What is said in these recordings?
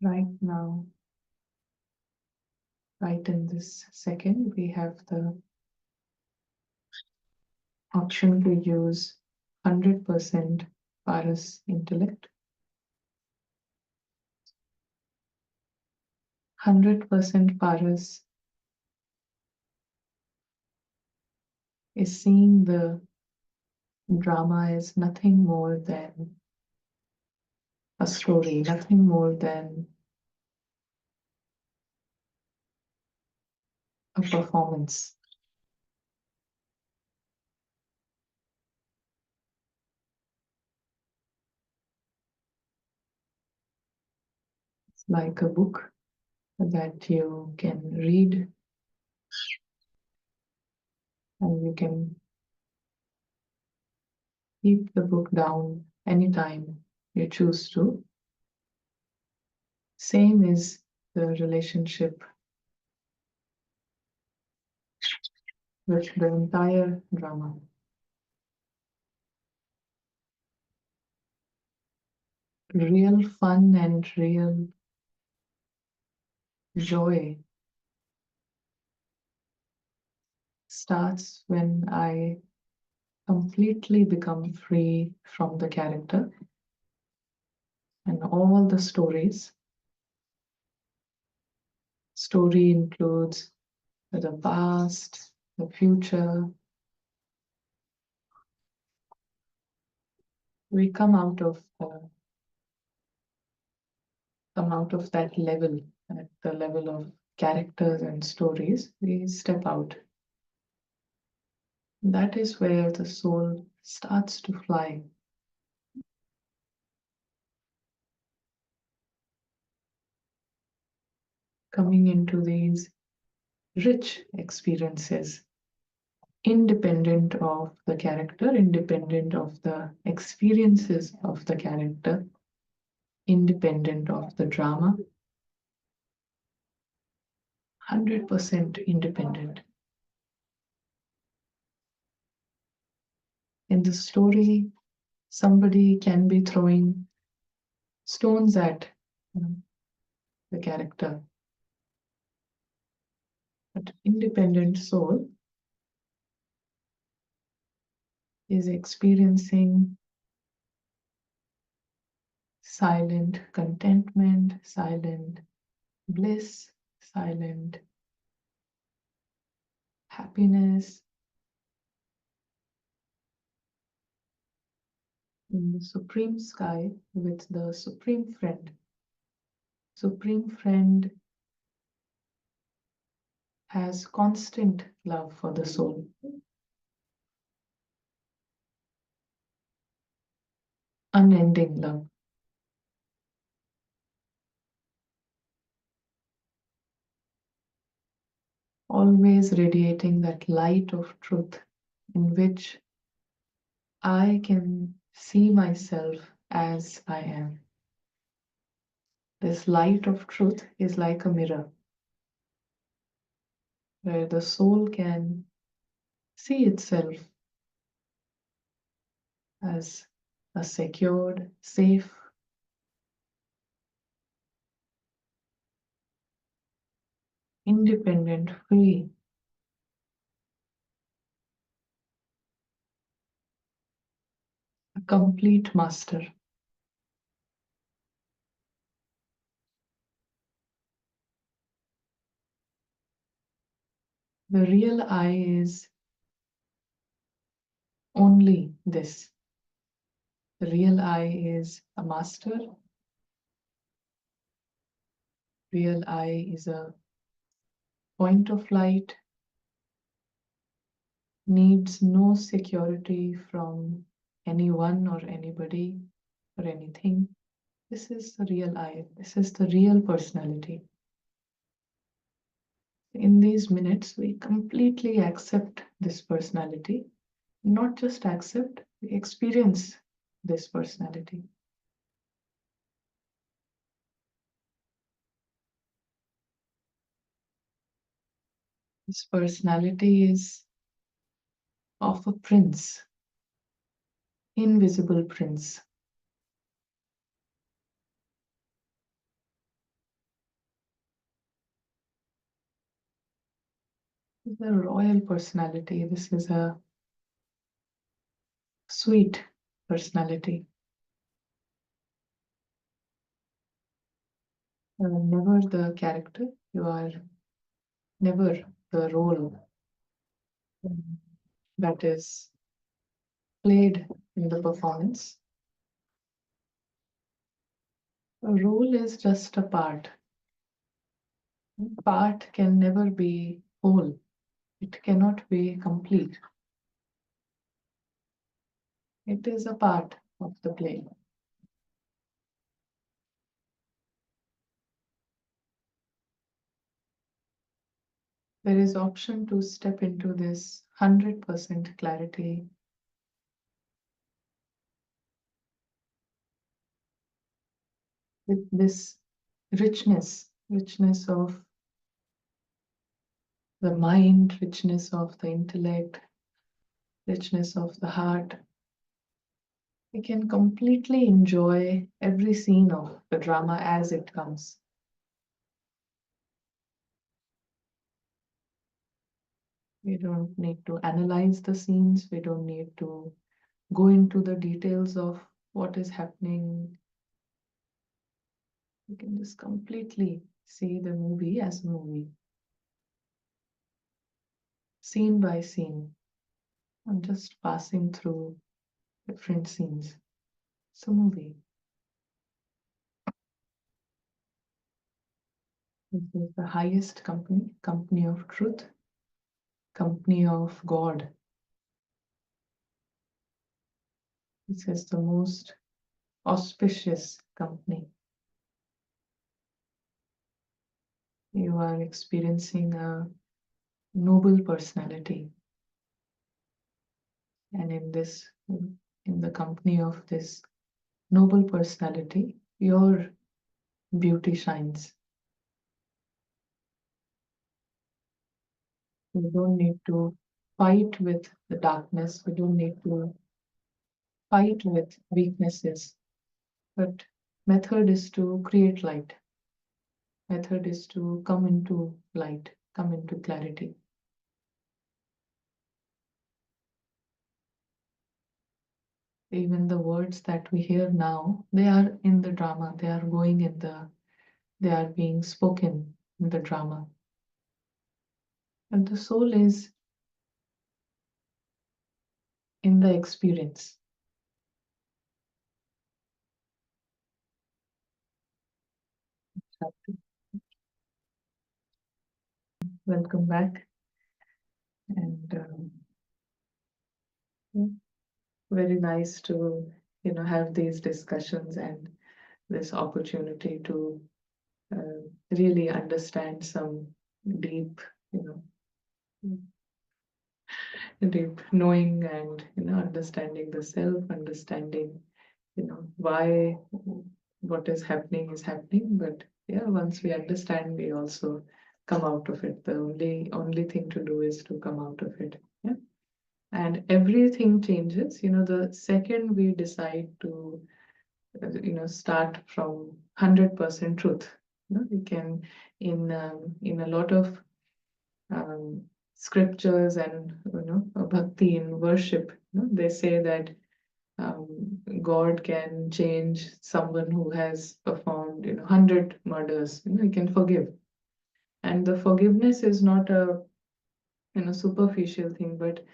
Right now, right in this second, we have the option to use 100% Paras intellect. 100% Paras is seeing the drama as nothing more than a story, nothing more than a performance. It's like a book that you can read and you can keep the book down anytime you choose to. Same is the relationship with the entire drama. Real fun and real joy starts when I completely become free from the character and all the stories. Story includes the past, the future. We come out of that level, at the level of characters and stories. We step out. That is where the soul starts to fly. Coming into these rich experiences, independent of the character, independent of the experiences of the character, independent of the drama, 100% independent. In the story, somebody can be throwing stones at the character, but independent soul is experiencing silent contentment, silent bliss, silent happiness in the supreme sky with the supreme friend. Supreme friend has constant love for the soul. Unending love. Always radiating that light of truth in which I can see myself as I am. This light of truth is like a mirror where the soul can see itself as a secured, safe, independent, free, a complete master. The real I is only this. The real I is a master. Real I is a point of light, needs no security from anyone or anybody or anything. This is the real I. This is the real personality. In these minutes, we completely accept this personality. Not just accept, we experience this personality. This personality is of a prince, invisible prince. This is a royal personality. This is a sweet personality. Never the character. You are never the role that is played in the performance. A role is just a part. Part can never be whole. It cannot be complete. It is a part of the play. There is option to step into this 100% clarity with this richness of the mind, richness of the intellect, richness of the heart. We can completely enjoy every scene of the drama as it comes. We don't need to analyze the scenes. We don't need to go into the details of what is happening. We can just completely see the movie as a movie, scene by scene, and just passing through different scenes. It's a movie. This is the highest company, company of truth, company of God. This is the most auspicious company. You are experiencing a noble personality. And in the company of this noble personality, your beauty shines. We don't need to fight with the darkness. We don't need to fight with weaknesses. But method is to create light. Method is to come into light, come into clarity. Even the words that we hear now, they are in the drama. They are going in they are being spoken in the drama. And the soul is in the experience. Welcome back. And very nice to have these discussions and this opportunity to really understand some deep, deep knowing and understanding the self, understanding why what is happening. But yeah, once we understand, we also come out of it. The only thing to do is to come out of it. Yeah. And everything changes, the second we decide to start from 100% truth. We can in a lot of um, scriptures and bhakti in worship, they say that God can change someone who has performed 100 murders. He can forgive, and the forgiveness is not a superficial thing. But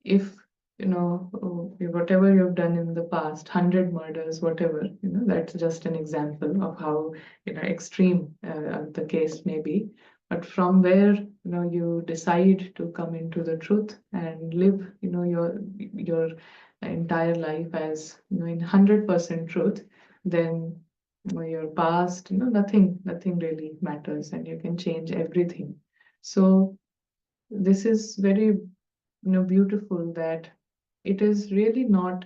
if whatever you've done in the past, 100 murders, whatever, that's just an example of how extreme the case may be. But from where you decide to come into the truth and live your entire life as in 100% truth, then your past, nothing really matters, and you can change everything. So this is very beautiful that it is really not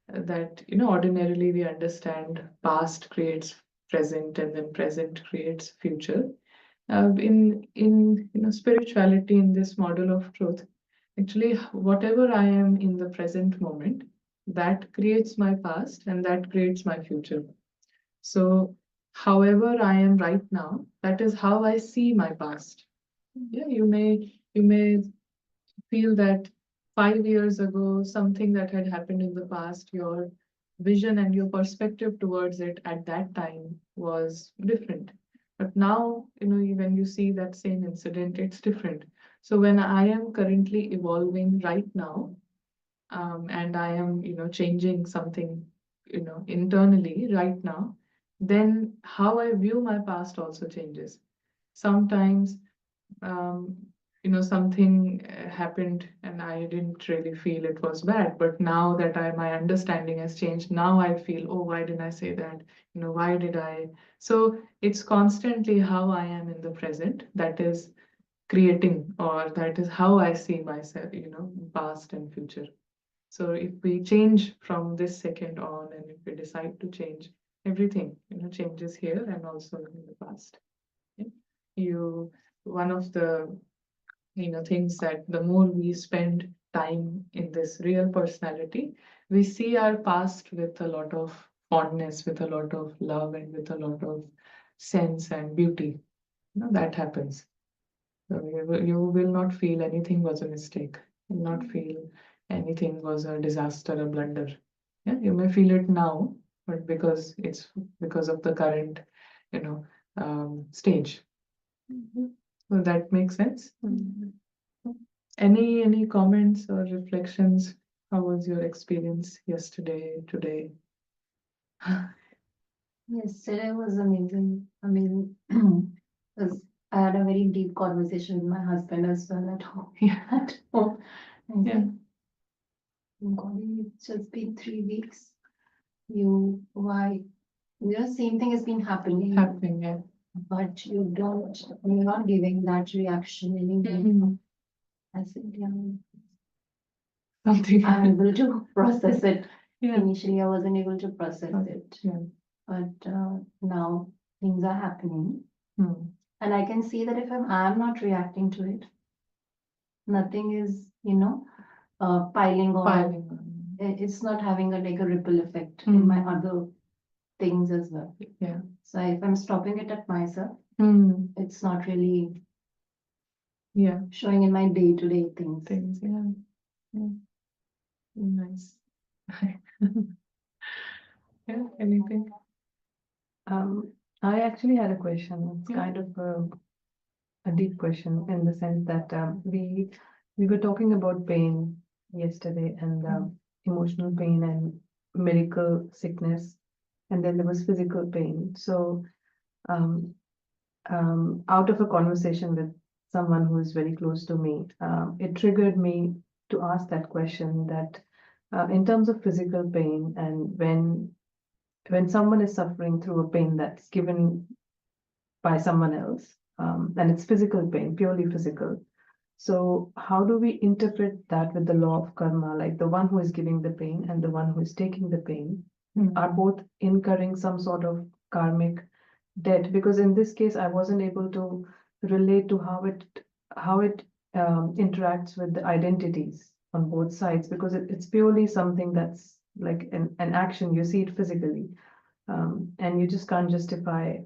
that ordinarily we understand past creates present and then present creates future. In spirituality, in this model of truth, actually whatever I am in the present moment, that creates my past and that creates my future. So however I am right now, that is how I see my past. Yeah, you may You may feel that 5 years ago, something that had happened in the past, your vision and your perspective towards it at that time was different. But now, when you see that same incident, it's different. So when I am currently evolving right now, and I am, changing something, internally right now, then how I view my past also changes. Sometimes um, something happened and I didn't really feel it was bad. But now that my understanding has changed, now I feel, oh, why did I say that? Why did I? So it's constantly how I am in the present that is creating, or that is how I see myself, past and future. So if we change from this second on, and if we decide to change, everything, changes here and also in the past. Yeah. You, one of the things that the more we spend time in this real personality, we see our past with a lot of fondness, with a lot of love, and with a lot of sense and beauty. That happens. So you will not feel anything was a mistake. You will not feel anything was a disaster, a blunder. Yeah, you may feel it now, but because of the current, you know, stage. So that makes sense. Any comments or reflections? How was your experience yesterday, today? Yesterday was amazing. I mean, because I had a very deep conversation with my husband as well at home. Yeah. At home. I Yeah. said, "Gauri, it's just been 3 weeks. Why? Same thing has been happening, Happening, yeah. but you're not giving that reaction anymore." Mhm. I said, yeah, Something. I'm able to process it. Yeah. Initially, I wasn't able to process it, Yeah. but now things are happening. Hmm. And I can see that if I'm not reacting to it, nothing is, piling on. Piling on. It's not having like a ripple effect in my other things as well. Yeah. So if I'm stopping it at myself, Hmm. it's not really Yeah. showing in my day-to-day things. Things, yeah. Yeah. Nice. Yeah, anything? Um, I actually had a question. It's Yeah. kind of a deep question in the sense that we were talking about pain yesterday and emotional pain and medical sickness, and then there was physical pain. So, um, out of a conversation with someone who is very close to me, it triggered me to ask that question that in terms of physical pain and when someone is suffering through a pain that's given by someone else, and it's physical pain, purely physical. So, how do we interpret that with the law of karma? Like the one who is giving the pain and the one who is taking the pain are both incurring some sort of karmic debt? Because in this case, I wasn't able to relate to how it interacts with the identities on both sides because it's purely something that's like an action. You see it physically, and you just can't justify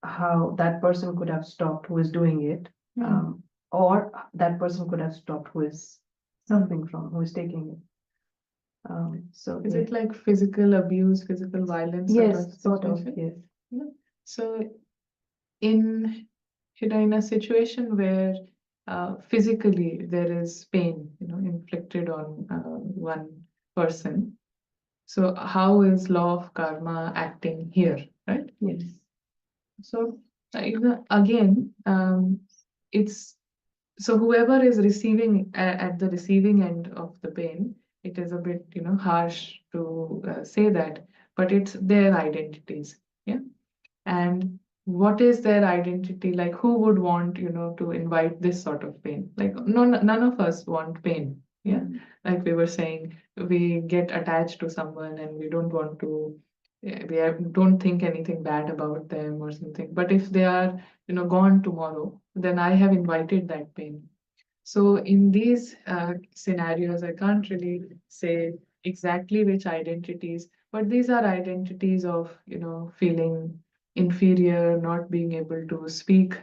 how that person could have stopped who is doing it, or that person could have stopped who is suffering from, who is taking it. So Is yeah. it like physical abuse, physical violence Yes, sort sort of of, situation? yes. Yeah. So in in a situation where physically there is pain, inflicted on one person. So how is law of karma acting here, right? Yes. So again, it's so whoever is receiving at the receiving end of the pain, it is a bit harsh to say that, but it's their identities, yeah. And what is their identity? Like, who would want to invite this sort of pain? Like, no, none of us want pain, yeah. Like we were saying, we get attached to someone and we don't want to, don't think anything bad about them or something. But if they are gone tomorrow, then I have invited that pain. So in these scenarios, I can't really say exactly which identities, but these are identities of, feeling inferior, not being able to speak,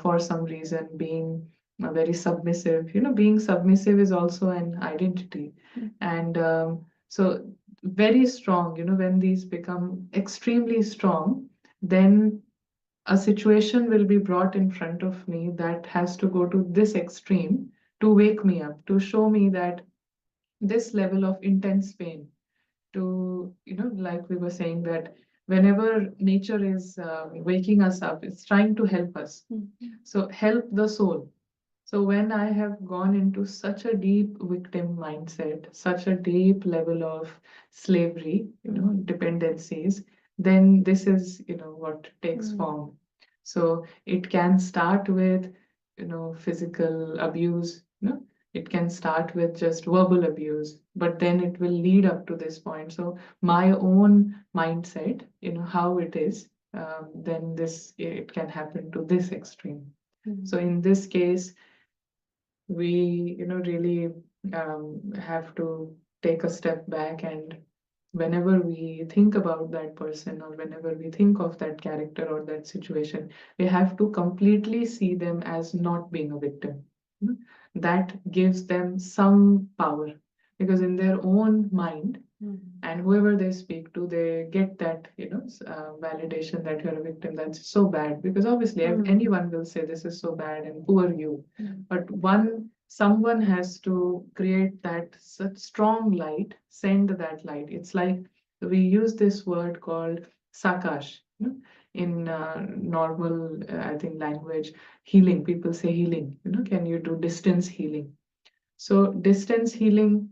for some reason, being very submissive. Being submissive is also an identity. Mm. And so very strong, when these become extremely strong, then a situation will be brought in front of me that has to go to this extreme to wake me up, to show me that this level of intense pain, to, like we were saying, that whenever nature is waking us up, it's trying to help us. Mm. So help the soul. So when I have gone into such a deep victim mindset, such a deep level of slavery, dependencies, then this is, what takes Mm. form. So it can start with, physical abuse, it can start with just verbal abuse, but then it will lead up to this point. So my own mindset, how it is, then this it can happen to this extreme. Mm. So in this case, we really have to take a step back, and whenever we think about that person, or whenever we think of that character or that situation, we have to completely see them as not being a victim. You know, that gives them some power, because in their own mind, Mm. and whoever they speak to, they get that, validation that you're a victim. That's so bad, because obviously Mm. anyone will say this is so bad and poor you. Mm. But someone has to create that such strong light, send that light. It's like we use this word called sakash, in normal, I think, language. Healing, people say healing, can you do distance healing? So distance healing,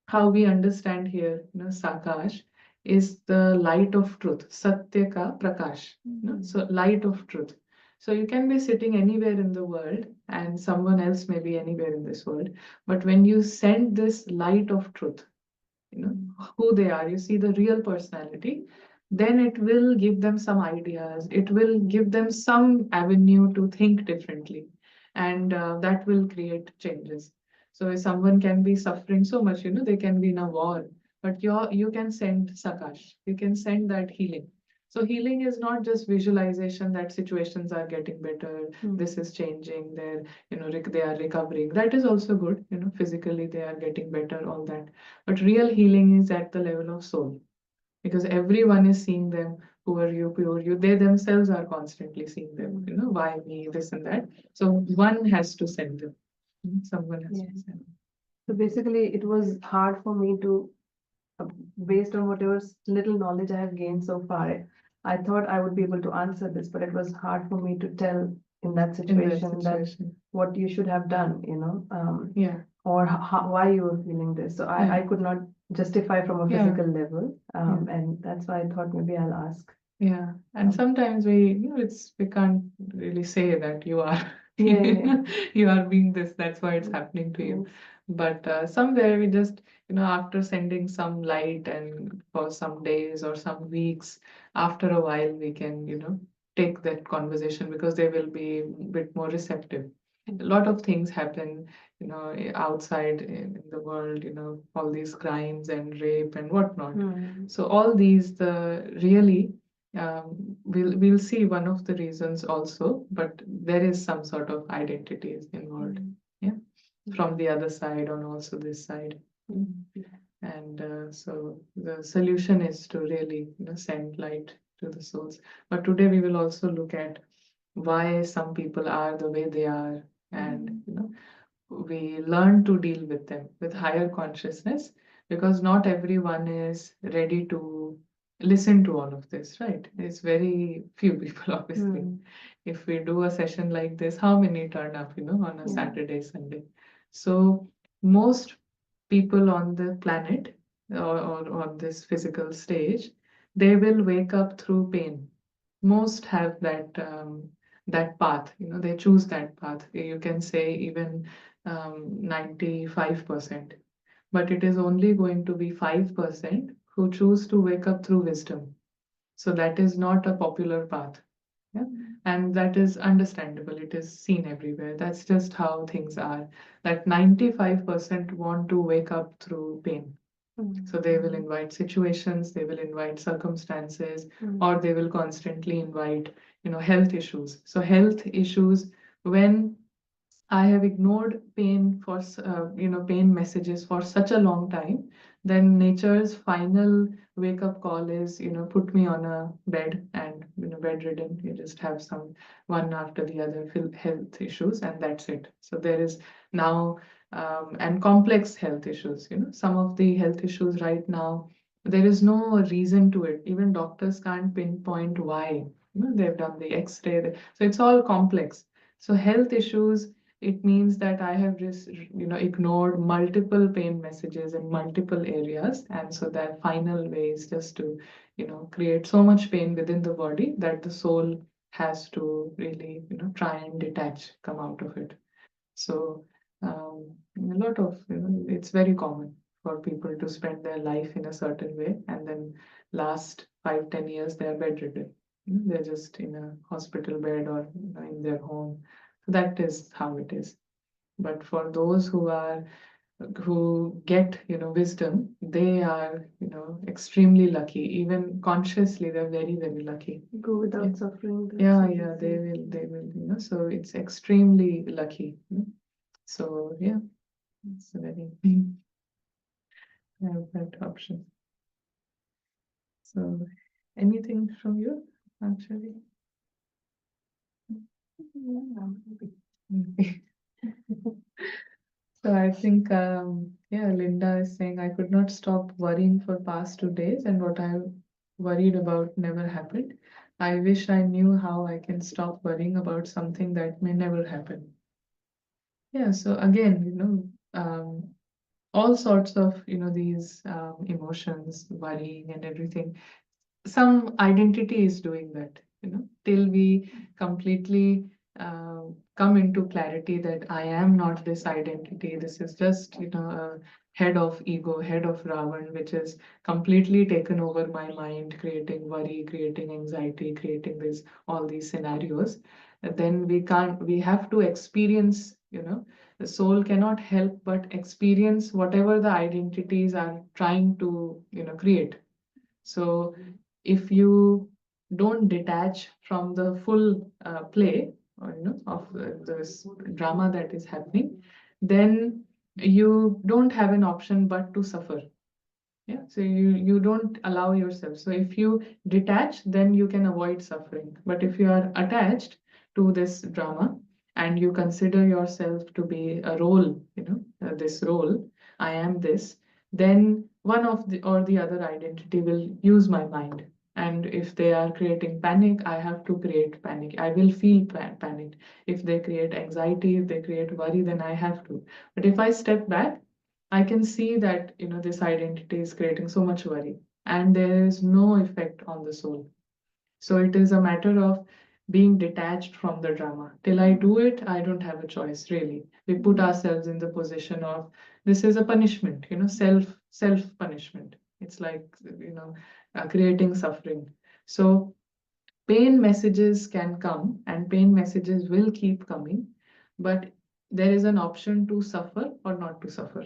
how we understand here, Sakash is the light of truth. Satya ka prakash. So light of truth. So you can be sitting anywhere in the world, and someone else may be anywhere in this world. But when you send this light of truth, who they are, you see the real personality, then it will give them some ideas, it will give them some avenue to think differently, and that will create changes. So if someone can be suffering so much, they can be in a war, but you can send sakash, you can send that healing. So healing is not just visualization that situations are getting better, Mm. this is changing, they are recovering. That is also good, physically they are getting better, all that. But real healing is at the level of soul, because everyone is seeing them. Who are you? Who are you? They themselves are constantly seeing them. Why me? This and that. So one has to send them. Someone has Yeah. to send them. So basically, it was hard for me to, uh, based on whatever little knowledge I have gained so far, I thought I would be able to answer this, but it was hard for me to tell in that In that situation that situation. what you should have done, Yeah. or why you were feeling this. So Yeah. I could not justify from a Yeah. physical level, Yeah. and that's why I thought maybe I'll ask. Yeah. And sometimes we can't really say that you are, Yeah, yeah. you are being this, that's why it's happening to you. Yes. But somewhere we just, after sending some light, and for some days or some weeks, after a while, we can, take that conversation, because they will be a bit more receptive. A lot of things happen, outside in the world, all these crimes and rape and whatnot. Mm. So all these, the really, we'll see one of the reasons also, but there is some sort of identities involved. Mm. Yeah, from the other side and also this side. Mm. And so the solution is to really, send light to the souls. But today we will also look at why some people are the way they are, and we learn to deal with them with higher consciousness, because not everyone is ready to listen to all of this, right? It's very few people, obviously. Mm. If we do a session like this, how many turn up, on a Yeah. Saturday, Sunday? So most people on the planet, or on this physical stage, they will wake up through pain. Most have that path, they choose that path. You can say even 95%, but it is only going to be 5% who choose to wake up through wisdom. So that is not a popular path. Yeah. And that is understandable. It is seen everywhere. That's just how things are. That 95% want to wake up through pain. Mm. So they will invite situations, they will invite circumstances, Mm. or they will constantly invite, health issues. So health issues, when I have ignored pain for, pain messages for such a long time. Then nature's final wake up call is, put me on a bed and, bedridden. You just have some one after the other health issues, and that's it. So there is now, and complex health issues, some of the health issues right now, there is no reason to it. Even doctors can't pinpoint why. They've done the X-ray. So it's all complex. So health issues, it means that I have just, ignored multiple pain messages in multiple areas. And so that final way is just to, create so much pain within the body that the soul has to really, try and detach, come out of it. So a lot of, it's very common for people to spend their life in a certain way, and then last 5, 10 years they're bedridden. They're just in a hospital bed or in their home. That is how it is. But for those who get, wisdom, they are, extremely lucky. Even consciously, they're very, very lucky. Go without Yeah. suffering. Yeah, yeah, they will, so it's extremely lucky. So yeah, it's a very that option. So anything from you, actually? So I think, yeah, Linda is saying I could not stop worrying for past 2 days, and what I worried about never happened. I wish I knew how I can stop worrying about something that may never happen. Yeah, so again, all sorts of, these emotions, worrying and everything. Some identity is doing that, till we completely come into clarity that I am not this identity. This is just, a head of ego, head of Ravan, which is completely taken over my mind, creating worry, creating anxiety, creating this, all these scenarios. And then we have to experience, the soul cannot help but experience whatever the identities are trying to, create. So if you don't detach from the full play, or, of this drama that is happening, then you don't have an option but to suffer. Yeah, so you don't allow yourself. So if you detach, then you can avoid suffering. But if you are attached to this drama and you consider yourself to be a role, this role, I am this, then one of the or the other identity will use my mind. And if they are creating panic, I have to create panic. I will feel panic. If they create anxiety, if they create worry, then I have to. But if I step back, I can see that, this identity is creating so much worry, and there is no effect on the soul. So it is a matter of being detached from the drama. Till I do it, I don't have a choice, really. We put ourselves in the position of this is a punishment, self punishment. It's like, creating suffering. So pain messages can come, and pain messages will keep coming, but there is an option to suffer or not to suffer.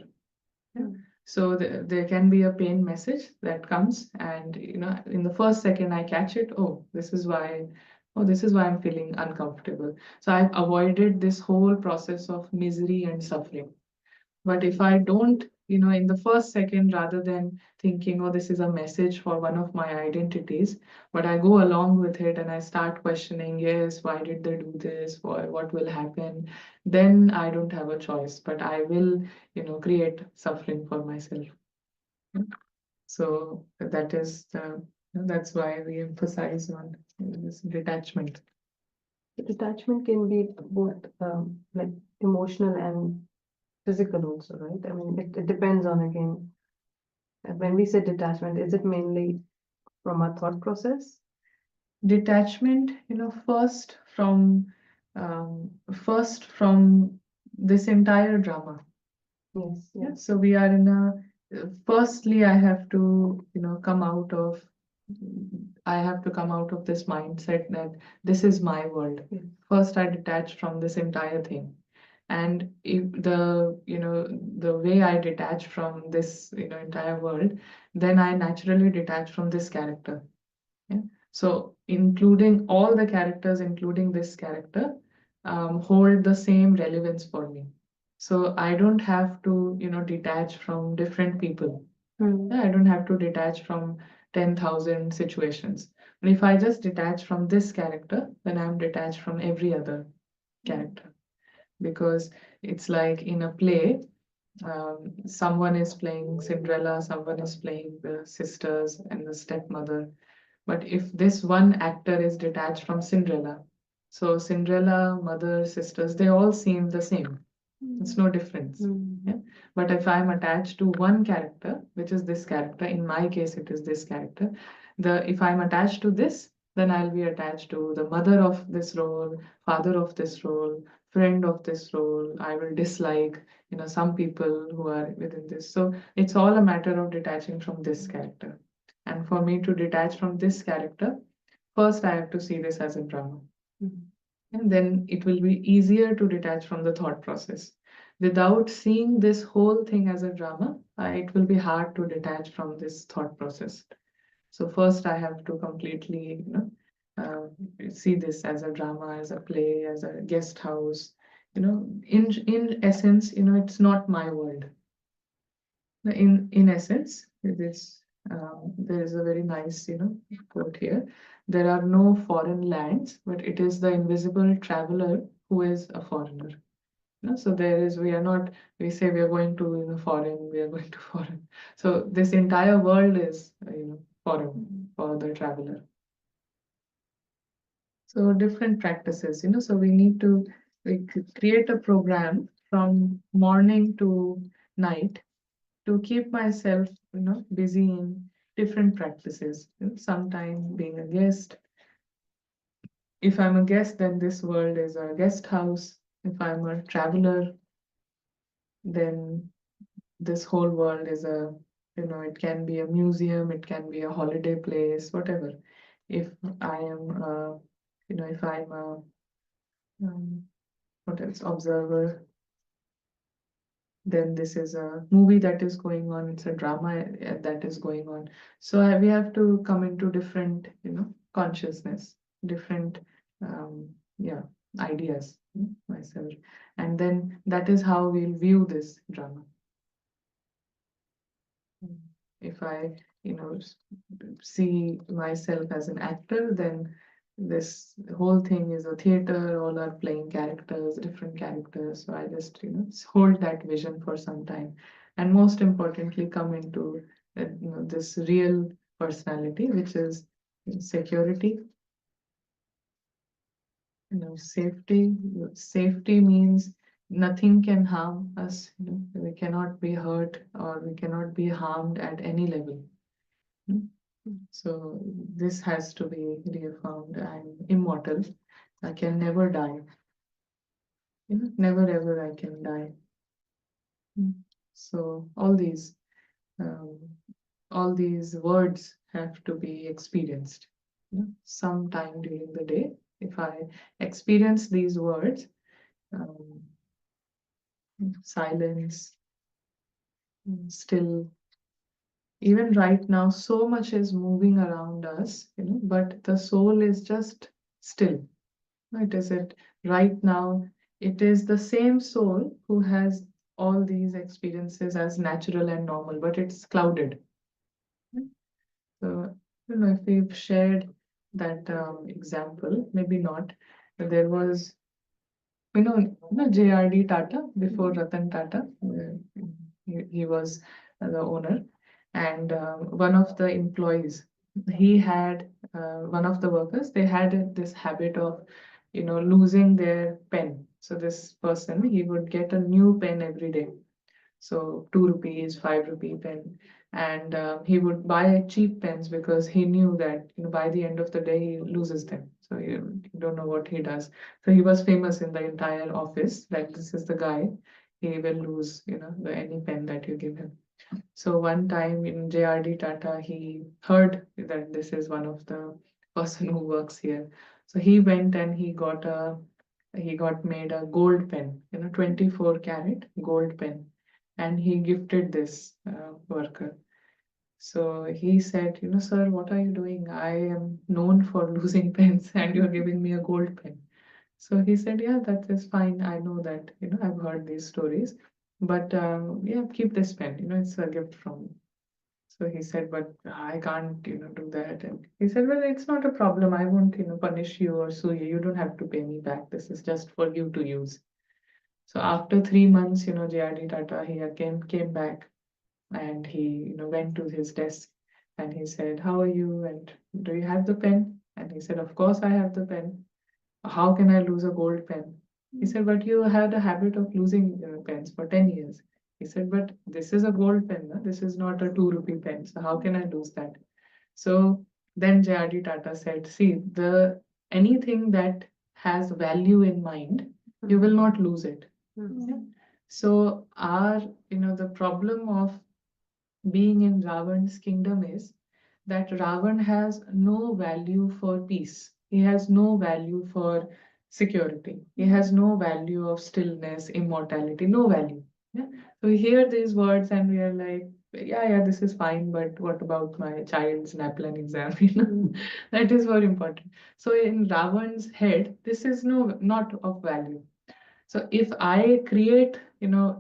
Yeah. So there can be a pain message that comes, and in the first second I catch it. Oh, this is why I'm feeling uncomfortable. So I've avoided this whole process of misery and suffering. But if I don't, in the first second, rather than thinking, oh, this is a message for one of my identities, but I go along with it and I start questioning, yes, why did they do this? What will happen? Then I don't have a choice, but I will, create suffering for myself. So that's why we emphasize on this detachment. The detachment can be both like emotional and physical also, right? I mean, it depends on again. When we say detachment, is it mainly from our thought process? Detachment, first from this entire drama. Yes, Yeah. yes. So we are in firstly, I have to, I have to come out of this mindset that this is my world. Yes. First, I detach from this entire thing. And if the way I detach from this, entire world, then I naturally detach from this character. Yeah. So including all the characters, including this character, hold the same relevance for me. So I don't have to, detach from different people. Yeah, I don't have to detach from 10,000 situations. But if I just detach from this character, then I'm detached from every other character. Because it's like in a play, someone is playing Cinderella, someone is playing the sisters and the stepmother. But if this one actor is detached from Cinderella, so Cinderella, mother, sisters, they all seem the same. It's no difference. Yeah? But if I'm attached to one character, which is this character, in my case, it is this character, if I'm attached to this, then I'll be attached to the mother of this role, father of this role, friend of this role. I will dislike, some people who are within this. So it's all a matter of detaching from this character. And for me to detach from this character, first I have to see this as a drama. And then it will be easier to detach from the thought process. Without seeing this whole thing as a drama, it will be hard to detach from this thought process. So first I have to completely, see this as a drama, as a play, as a guest house. In essence, it's not my world. In essence, there is a very nice, quote here. There are no foreign lands, but it is the invisible traveler who is a foreigner. So we are not, we say we are going to, foreign, we are going to foreign. So this entire world is, foreign for the traveler. So different practices, so we need to create a program from morning to night to keep myself, busy in different practices. Sometime being a guest. If I'm a guest, then this world is a guest house. If I'm a traveler, then this whole world is it can be a museum, it can be a holiday place, whatever. If I am, if I'm a, what else, observer, then this is a movie that is going on, it's a drama that is going on. So we have to come into different, consciousness, different, yeah, ideas, myself. And then that is how we'll view this drama. If I, see myself as an actor, then this whole thing is a theater, all are playing characters, different characters. So I just, hold that vision for some time. And most importantly, come into this real personality, which is security, safety. Safety means nothing can harm us. We cannot be hurt or we cannot be harmed at any level. So this has to be reaffirmed. I'm immortal. I can never die. Never ever I can die. So um, all these words have to be experienced. Sometime during the day, if I experience these words, um, silence, still. Even right now, so much is moving around us, but the soul is just still. It is it right now. It is the same soul who has all these experiences as natural and normal, but it's clouded. So, if we've shared that example, maybe not. But there was, J.R.D. Tata before Ratan Tata. He was the owner, and one of the employees, he had one of the workers. They had this habit of, losing their pen. So this person, he would get a new pen every day. So 2 rupees, 5 rupee pen, and he would buy cheap pens because he knew that by the end of the day he loses them. So you don't know what he does. So he was famous in the entire office that this is the guy. He will lose any pen that you give him. So one time in J.R.D. Tata, he heard that this is one of the person who works here. So he went and he got made a gold pen, 24 karat gold pen, and he gifted this worker. So he said, sir, what are you doing? I am known for losing pens and you're giving me a gold pen. So he said, yeah, that is fine. I know that, I've heard these stories, but yeah, keep this pen, it's a gift from me. So he said, but I can't, do that. And he said, well, it's not a problem. I won't, punish you or sue you. You don't have to pay me back. This is just for you to use. So after 3 months, JRD Tata, he again came back and he, went to his desk and he said, how are you? And do you have the pen? And he said, of course I have the pen. How can I lose a gold pen? He said, but you had a habit of losing pens for 10 years. He said, but this is a gold pen. No? This is not a 2 rupee pen. So how can I lose that? So then JRD Tata said, see, the anything that has value in mind, you will not lose it. Yeah. So our, the problem of being in Ravan's kingdom is that Ravan has no value for peace. He has no value for security. He has no value of stillness, immortality, no value. Yeah? So we hear these words and we are like, yeah, this is fine, but what about my child's NAPLAN exam? That is very important. So in Ravan's head, this is not of value. So if I create,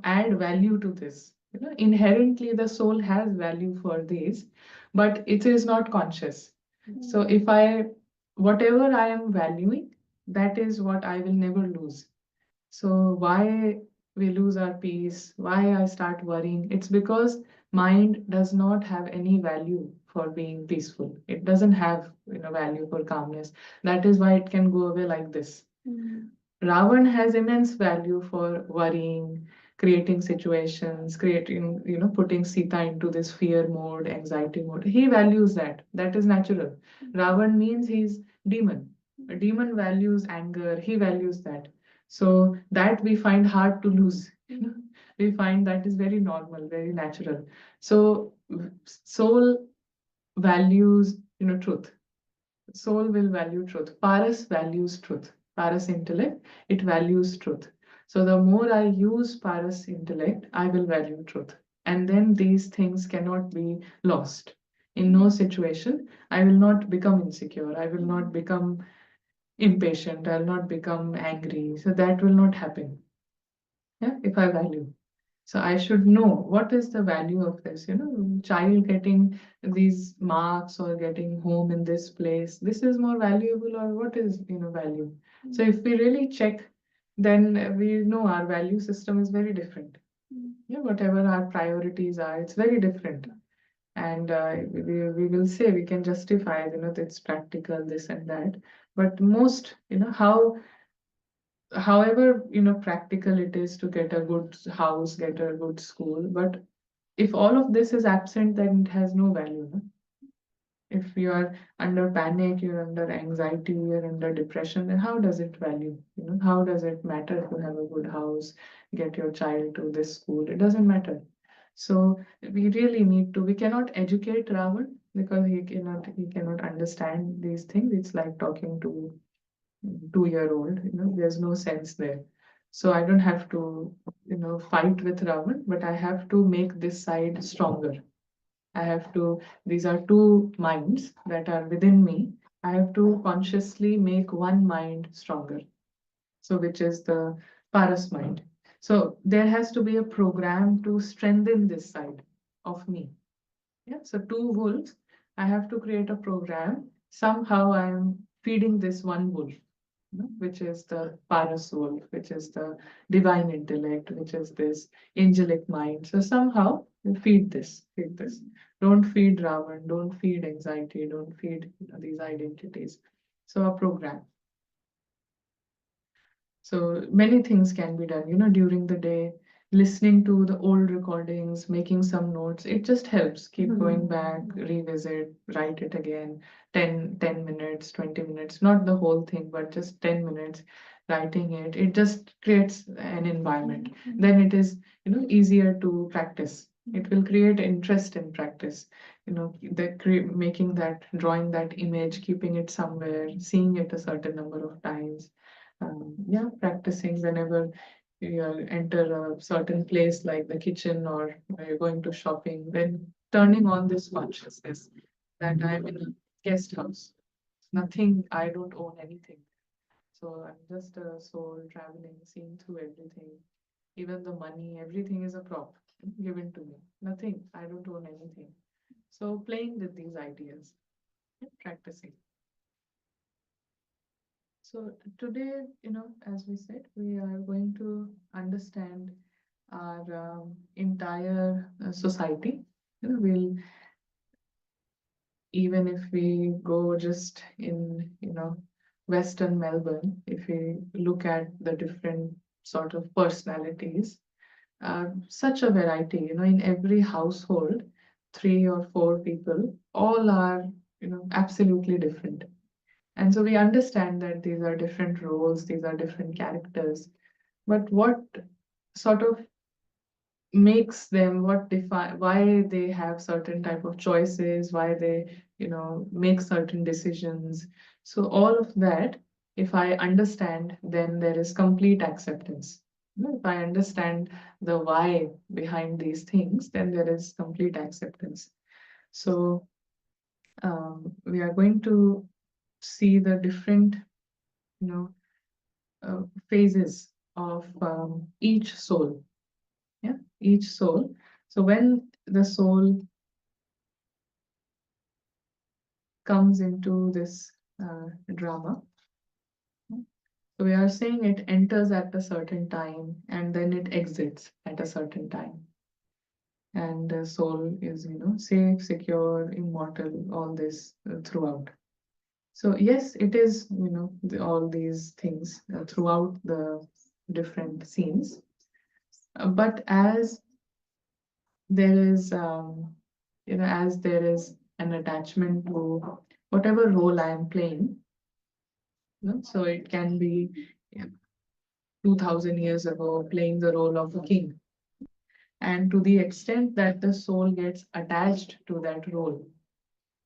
add value to this, inherently the soul has value for these, but it is not conscious. So if whatever I am valuing, that is what I will never lose. So why we lose our peace, why I start worrying, it's because mind does not have any value for being peaceful. It doesn't have, value for calmness. That is why it can go away like this. Ravan has immense value for worrying, creating situations, creating, putting Sita into this fear mode, anxiety mode. He values that. That is natural. Ravan means he's demon. A demon values anger. He values that. So that we find hard to lose. We find that is very normal, very natural. So soul values, truth. Soul will value truth. Paras values truth. Paras intellect, it values truth. So the more I use Paras intellect, I will value truth. And then these things cannot be lost. In no situation, I will not become insecure. I will not become impatient. I'll not become angry. So that will not happen. Yeah, if I value. So I should know what is the value of this, child getting these marks or getting home in this place. This is more valuable or what is, value? So if we really check, then we know our value system is very different. Yeah, whatever our priorities are, it's very different. And we will say we can justify, it's practical, this and that. But most, however practical it is to get a good house, get a good school, but if all of this is absent, then it has no value, no? If you are under panic, you're under anxiety, you're under depression, then how does it value? How does it matter to have a good house, get your child to this school? It doesn't matter. So we really need to, we cannot educate Ravan because he cannot understand these things. It's like talking to 2-year-old, there's no sense there. So I don't have to, fight with Ravan, but I have to make this side stronger. I have to, these are two minds that are within me. I have to consciously make one mind stronger. So, which is the Paras mind. So, there has to be a program to strengthen this side of me. Yeah. So, two wolves, I have to create a program. Somehow, I am feeding this one wolf, which is the Paras wolf, which is the divine intellect, which is this angelic mind. So somehow you feed this, feed this. Don't feed Ravan, don't feed anxiety, don't feed these identities. So a program. So many things can be done, during the day, listening to the old recordings, making some notes. It just helps. Keep going back, revisit, write it again. 10 minutes, 20 minutes, not the whole thing, but just 10 minutes writing it. It just creates an environment. Then it is, easier to practice. It will create interest in practice. Making that, drawing that image, keeping it somewhere, seeing it a certain number of times, yeah, practicing whenever you enter a certain place like the kitchen or you're going to shopping, then turning on this consciousness that I'm in a guest house. Nothing, I don't own anything. So I'm just a soul traveling, seeing through everything. Even the money, everything is a prop given to me. Nothing. I don't own anything. So playing with these ideas, practicing. So today, as we said, we are going to understand our entire society. We'll even if we go just in, Western Melbourne, if we look at the different sort of personalities, such a variety, in every household, 3 or 4 people, all are, absolutely different. And so we understand that these are different roles, these are different characters. But what sort of makes them, what define why they have certain type of choices, why they, make certain decisions. So all of that, if I understand, then there is complete acceptance. If I understand the why behind these things, then there is complete acceptance. So we are going to see the different, you know, phases of each soul. Yeah, each soul. So when the soul comes into this drama, so we are saying it enters at a certain time and then it exits at a certain time. And the soul is, safe, secure, immortal, all this throughout. So yes, it is, all these things throughout the different scenes. But as there is, as there is an attachment to whatever role I am playing, so it can be, yeah, 2000 years ago playing the role of a king. And to the extent that the soul gets attached to that role,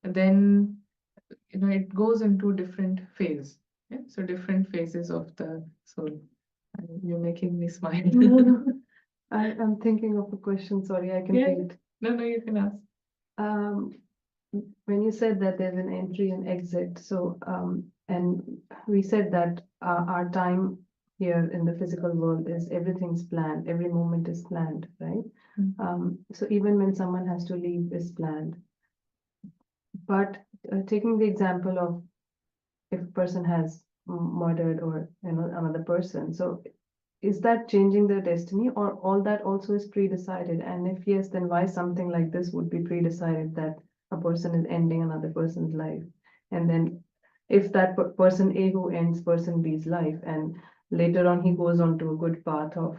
then, it goes into different phase. Yeah? So different phases of the soul. And you're making me smile. I'm thinking of a question. Sorry, I can Yeah. feel it. No, you can ask. Um, when you said that there's an entry and exit, so and we said that our time here in the physical world is everything's planned, every moment is planned, right? So even when someone has to leave is planned. But taking the example of if a person has murdered or another person, so is that changing their destiny or all that also is pre-decided? And if yes, then why something like this would be pre-decided that a person is ending another person's life? And then if that person A who ends person B's life and later on he goes on to a good path of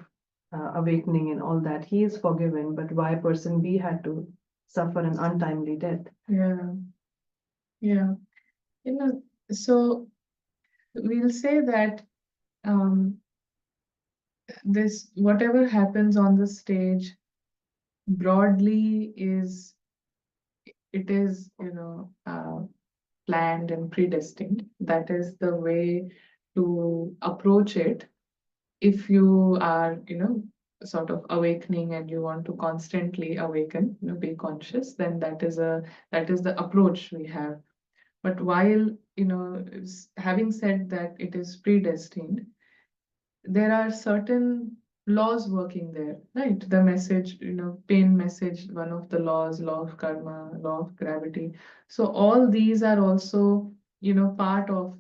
awakening and all that, he is forgiven, but why person B had to suffer an untimely death? Yeah, yeah. So we'll say that um, this whatever happens on the stage broadly is it is planned and predestined. That is the way to approach it. If you are sort of awakening and you want to constantly awaken, be conscious, then that is the approach we have. But while having said that it is predestined, there are certain laws working there, right? The message, pain message, one of the laws, law of karma, law of gravity. So all these are also, part of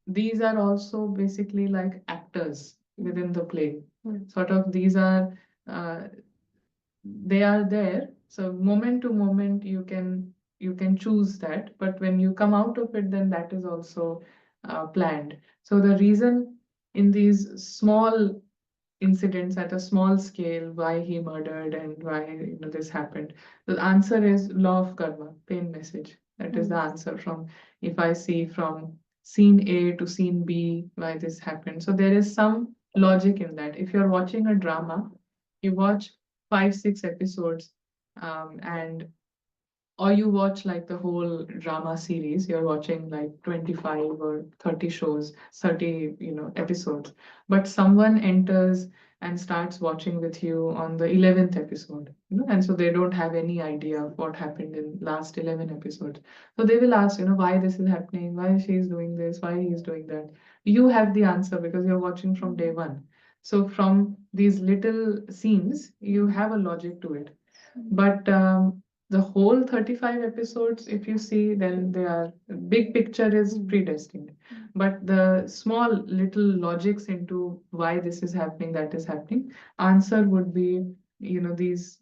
these are also basically like actors within the play. Sort of these are, uh, they are there. So moment to moment, you can choose that, but when you come out of it, then that is also planned. So the reason in these small incidents at a small scale, why he murdered and why this happened, the answer is law of karma, pain message. That is the answer from, if I see from scene A to scene B, why this happened. So there is some logic in that. If you're watching a drama, you watch 5, 6 episodes, and or you watch like the whole drama series, you're watching like 25 or 30 shows, 30 episodes, but someone enters and starts watching with you on the 11th episode, and so they don't have any idea of what happened in last 11 episodes. So they will ask, why this is happening, why she's doing this, why he's doing that. You have the answer because you're watching from day one. So from these little scenes, you have a logic to it. But the whole 35 episodes, if you see, then they are big picture is predestined. But the small little logics into why this is happening, that is happening, answer would be, these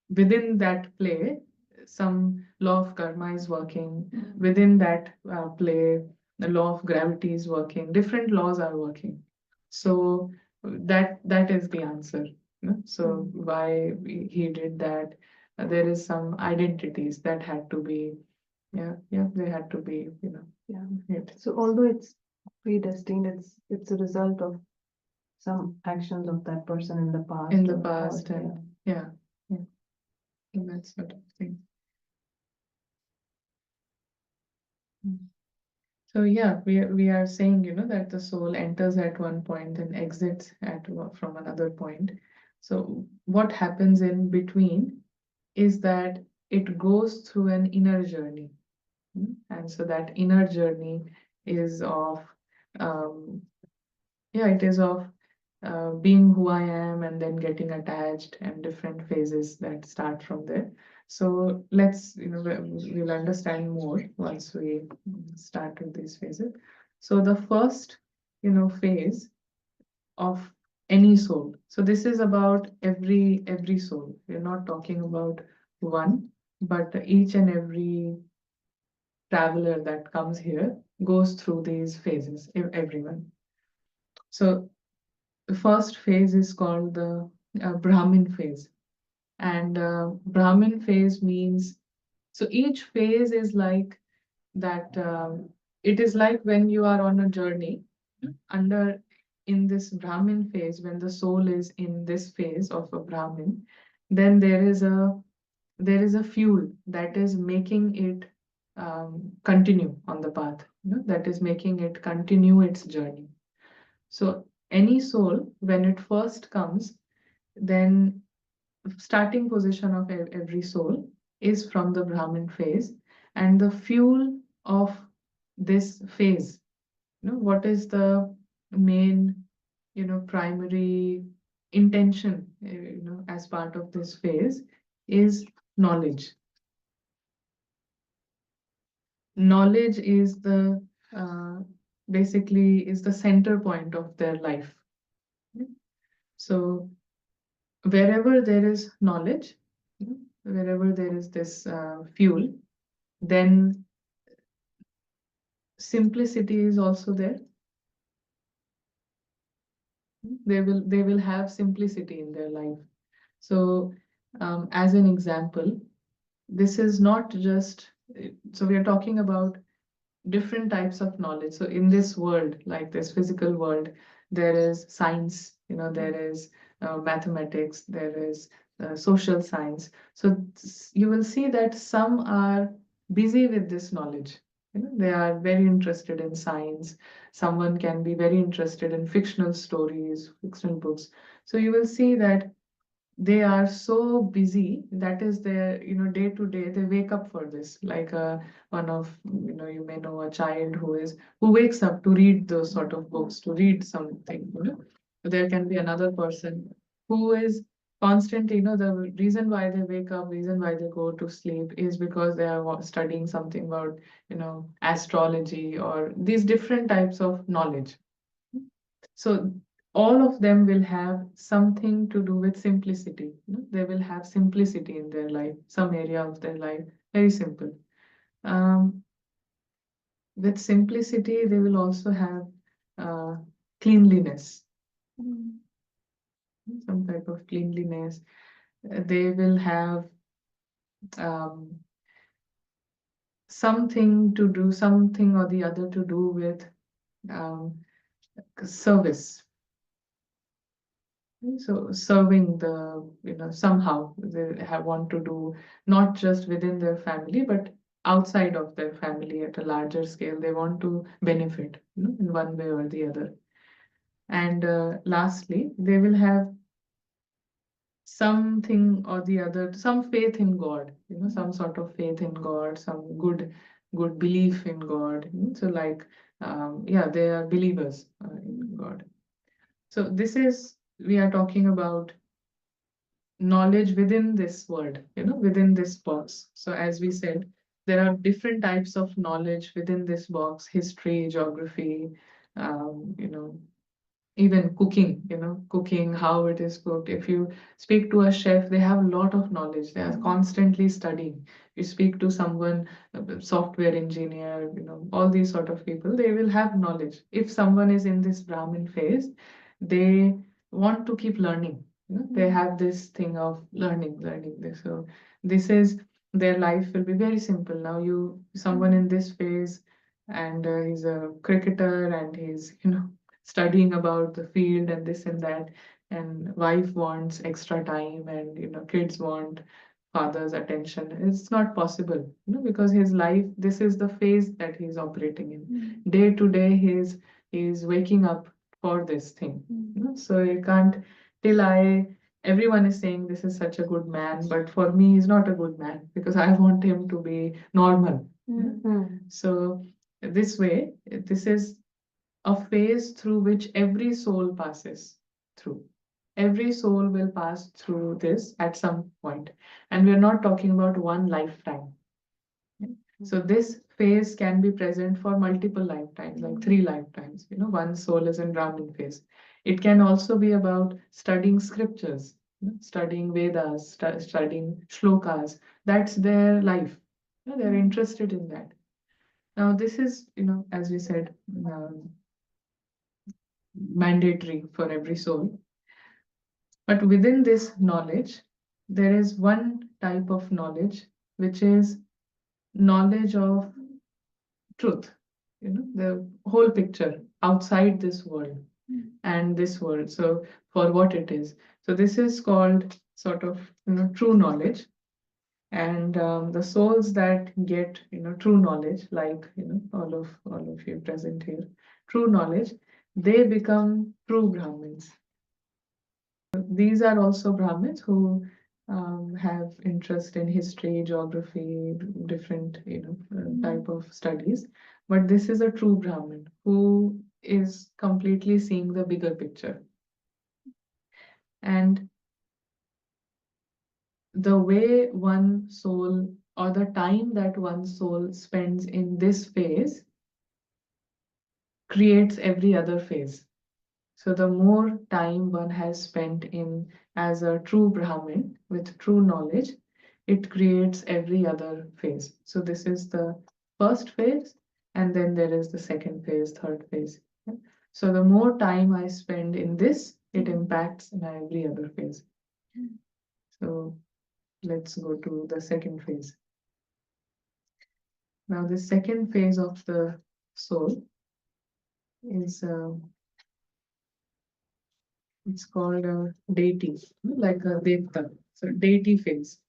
within that play, some law of karma is working. Within that play, the law of gravity is working. Different laws are working. So that is the answer. So why he did that? There is some identities that had to be, yeah, they had to be, Yeah. hit. So although it's predestined, it's a result of some actions of that person in the past. In the or- past, yeah. and yeah, and that sort of thing. So yeah, we are saying, that the soul enters at one point and exits from another point. So what happens in between is that it goes through an inner journey. And so that inner journey is of, um, yeah, it is of being who I am and then getting attached and different phases that start from there. So let's, we'll understand more once we start with these phases. So the first, phase of any soul. So this is about every soul. We're not talking about one, but each and every traveler that comes here goes through these phases, everyone. So the first phase is called the Brahmin phase. And Brahmin phase means, so each phase is like that, it is like when you are on a journey under in this Brahmin phase, when the soul is in this phase of a Brahmin, then there is a fuel that is making it continue on the path, that is making it continue its journey. So any soul, when it first comes, then starting position of every soul is from the Brahmin phase, and the fuel of this phase, what is the main, primary intention, as part of this phase is knowledge. Knowledge is the basically is the center point of their life. So wherever there is knowledge, wherever there is this fuel, then simplicity is also there. They will have simplicity in their life. So as an example, this is not just, so we are talking about different types of knowledge. So in this world, like this physical world, there is science, there is mathematics, there is social science. So you will see that some are busy with this knowledge. They are very interested in science. Someone can be very interested in fictional stories, fictional books. So you will see that they are so busy, that is their, day to day, they wake up for this, like one of, you may know a child who wakes up to read those sort of books, to read something. There can be another person who is constantly, the reason why they wake up, reason why they go to sleep is because they are studying something about, astrology or these different types of knowledge. So all of them will have something to do with simplicity. They will have simplicity in their life, some area of their life, very simple. Um, with simplicity, they will also have uh, cleanliness, some type of cleanliness. They will have um, something or the other to do with um, service. So serving the, somehow they want to do not just within their family, but outside of their family at a larger scale. They want to benefit, in one way or the other. And lastly, they will have something or the other, some faith in God, some sort of faith in God, some good belief in God. So like, yeah, they are believers in God. So this is, we are talking about knowledge within this world, within this box. So as we said, there are different types of knowledge within this box: history, geography, you know, even cooking, cooking, how it is cooked. If you speak to a chef, they have a lot of knowledge. They are constantly studying. You speak to someone, a software engineer, all these sort of people, they will have knowledge. If someone is in this Brahmin phase, they want to keep learning. They have this thing of learning this. So this is, their life will be very simple. Now someone in this phase, and he's a cricketer, and he's, studying about the field and this and that, and wife wants extra time, and kids want father's attention. It's not possible, because his life, this is the phase that he's operating in. Day to day, he's waking up for this thing. So you can't, till I everyone is saying this is such a good man, but for me he's not a good man, because I want him to be normal. So this way, this is a phase through which every soul passes through. Every soul will pass through this at some point. And we're not talking about one lifetime. So this phase can be present for multiple lifetimes, like 3 lifetimes. One soul is in Brahmin phase. It can also be about studying scriptures, studying Vedas, studying shlokas. That's their life. They're interested in that. Now, this is, as we said, mandatory for every soul. But within this knowledge, there is one type of knowledge, which is knowledge of truth, the whole picture outside this world and this world. So for what it is. So this is called sort of, true knowledge. And the souls that get, true knowledge, like, all of you present here, true knowledge, they become true Brahmins. These are also Brahmins who have interest in history, geography, different, type of studies. But this is a true Brahmin who is completely seeing the bigger picture. And the way one soul, or the time that one soul spends in this phase, creates every other phase. So the more time one has spent in as a true Brahmin with true knowledge, it creates every other phase. So this is the first phase, and then there is the second phase, third phase. So the more time I spend in this, it impacts in every other phase. So let's go to the second phase. Now the second phase of the soul is it's called a deity, like a devta. So deity phase.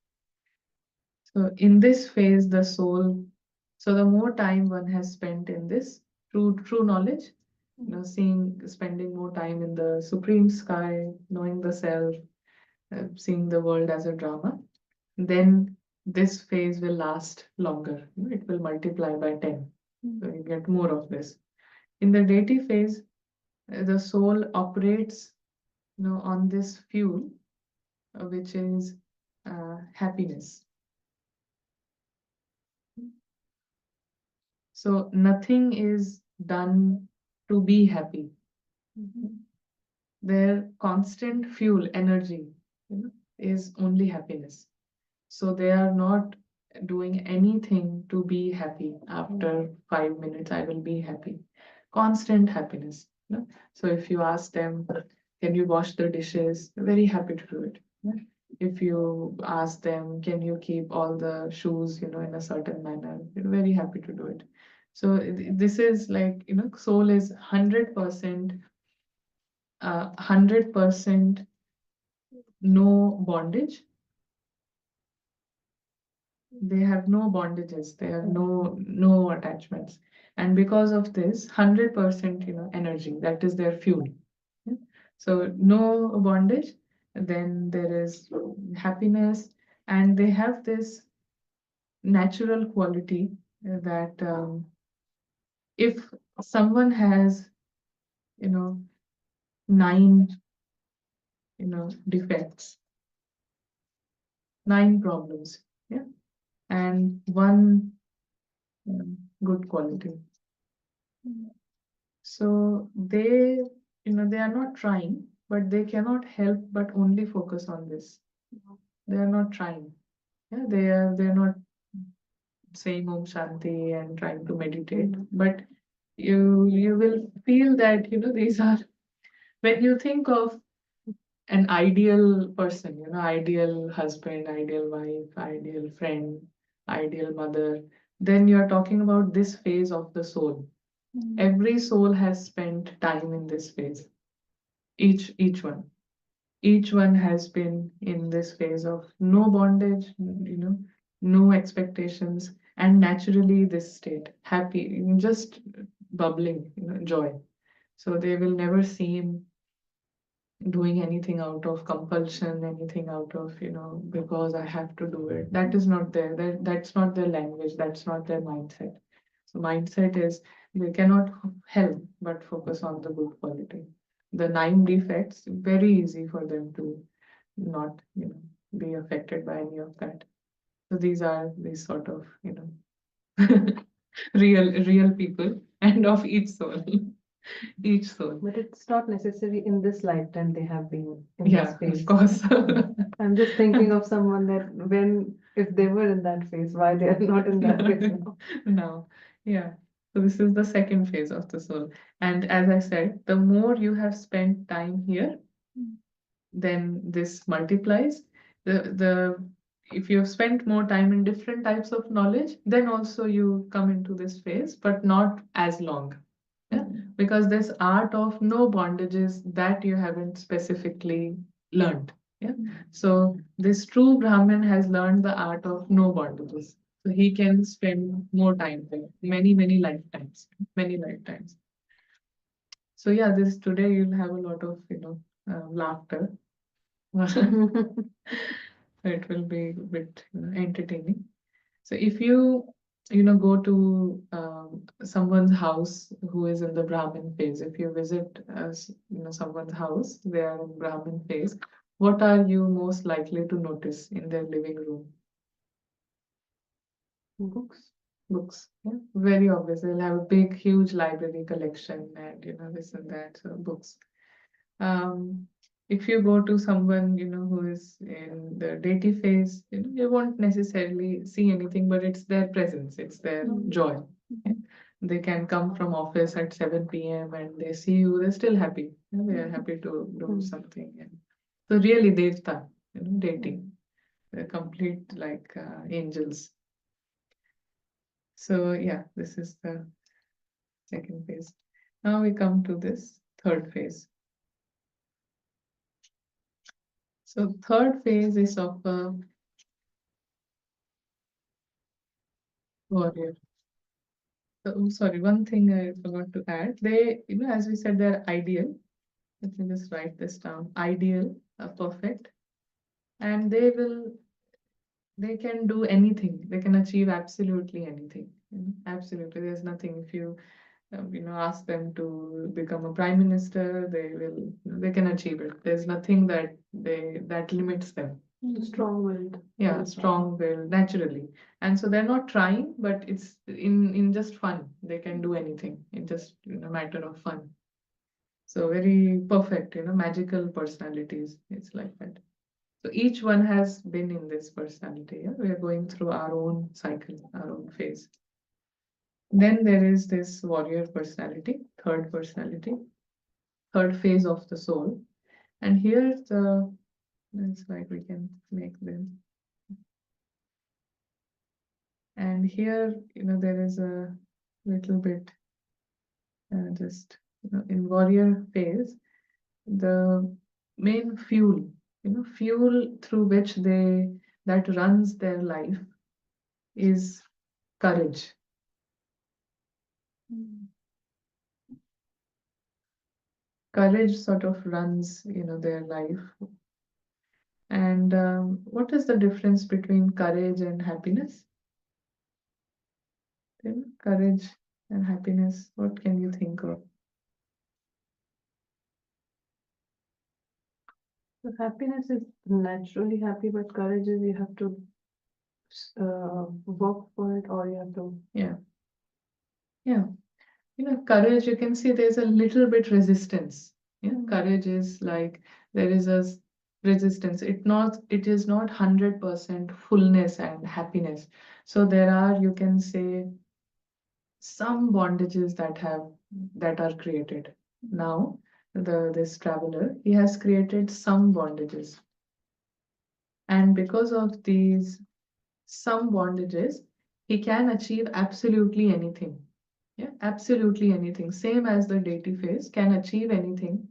So in this phase, the soul, so the more time one has spent in this true knowledge, spending more time in the supreme sky, knowing the self, seeing the world as a drama, then this phase will last longer. It will multiply by 10. So you get more of this. In the deity phase, the soul operates, on this fuel, which is happiness. So nothing is done to be happy. Their constant fuel, energy, is only happiness. So they are not doing anything to be happy. After 5 minutes, I will be happy. Constant happiness. So if you ask them, can you wash the dishes? They're very happy to do it. If you ask them, can you keep all the shoes, in a certain manner? They're very happy to do it. So this is like, soul is 100%, 100% no bondage. They have no bondages, they have no attachments. And because of this, 100%, energy, that is their fuel. So no bondage, then there is happiness, and they have this natural quality that if someone has, you know, nine, defects, nine problems, yeah, and one good quality. So they are not trying, but they cannot help but only focus on this. They are not trying. Yeah, they're not saying Om Shanti and trying to meditate, but you will feel that these are when you think of an ideal person, ideal husband, ideal wife, ideal friend, ideal mother, then you're talking about this phase of the soul. Every soul has spent time in this phase. Each one. Each one has been in this phase of no bondage, no expectations, and naturally this state, happy, just bubbling, joy. So they will never seem doing anything out of compulsion, anything out of, because I have to do it. That is not there. That's not their language. That's not their mindset. So mindset is they cannot help but focus on the good quality. The nine defects, very easy for them to not, be affected by any of that. So these are these sort of, real people and of each soul. Each soul. But it's not necessary in this lifetime they have been in this Yeah, of phase. course. I'm just thinking of someone that if they were in that phase, why they are not in that phase now. Now, yeah. So this is the second phase of the soul. And as I said, the more you have spent time here, then this multiplies. The if you have spent more time in different types of knowledge, then also you come into this phase, but not as long. Yeah? Because this art of no bondages that you haven't specifically learned. Yeah. So this true Brahmin has learned the art of no bondages. So he can spend more time there, many lifetimes, many lifetimes. So yeah, this today you'll have a lot of laughter. It will be a bit entertaining. So if you go to someone's house who is in the Brahmin phase, if you visit someone's house, they are in Brahmin phase, what are you most likely to notice in their living room? Books. Books. Yeah? Very obvious. They'll have a big, huge library collection and this and that. So books. Um, if you go to someone who is in the deity phase, you won't necessarily see anything, but it's their presence, it's their joy. Yeah. They can come from office at 7 p.m. and they see you, they're still happy. They are happy to do something. And so really, devta, deity, they're complete like angels. So yeah, this is the second phase. Now we come to this third phase. So third phase is of a warrior. So, sorry, one thing I forgot to add. They, as we said, they're ideal. Let me just write this down. Ideal, perfect, and they can do anything. They can achieve absolutely anything. Absolutely, there's nothing. If you ask them to become a prime minister, they can achieve it. There's nothing that limits them. Strong-willed. Yeah, strong-willed naturally. And so they're not trying, but it's in just fun. They can do anything in just matter of fun. So very perfect, magical personalities. It's like that. So each one has been in this personality. Yeah? We are going through our own cycle, our own phase. Then there is this warrior personality, third personality, third phase of the soul. And here's it's like we can make them. And here, there is a little bit just in warrior phase, the main fuel, fuel through which that runs their life is courage. courage sort of runs, their life. And what is the difference between courage and happiness? Courage and happiness, what can you think of? So happiness is naturally happy, but courage is you have to work for it, or you have to. Yeah. Yeah. Courage, you can see there's a little bit resistance. Yeah. Courage is like there is a resistance. It is not 100% fullness and happiness. So there are, you can say, some bondages that are created. Now, this traveler, he has created some bondages. And because of these some bondages, he can achieve absolutely anything. Yeah, absolutely anything. Same as the deity phase can achieve anything.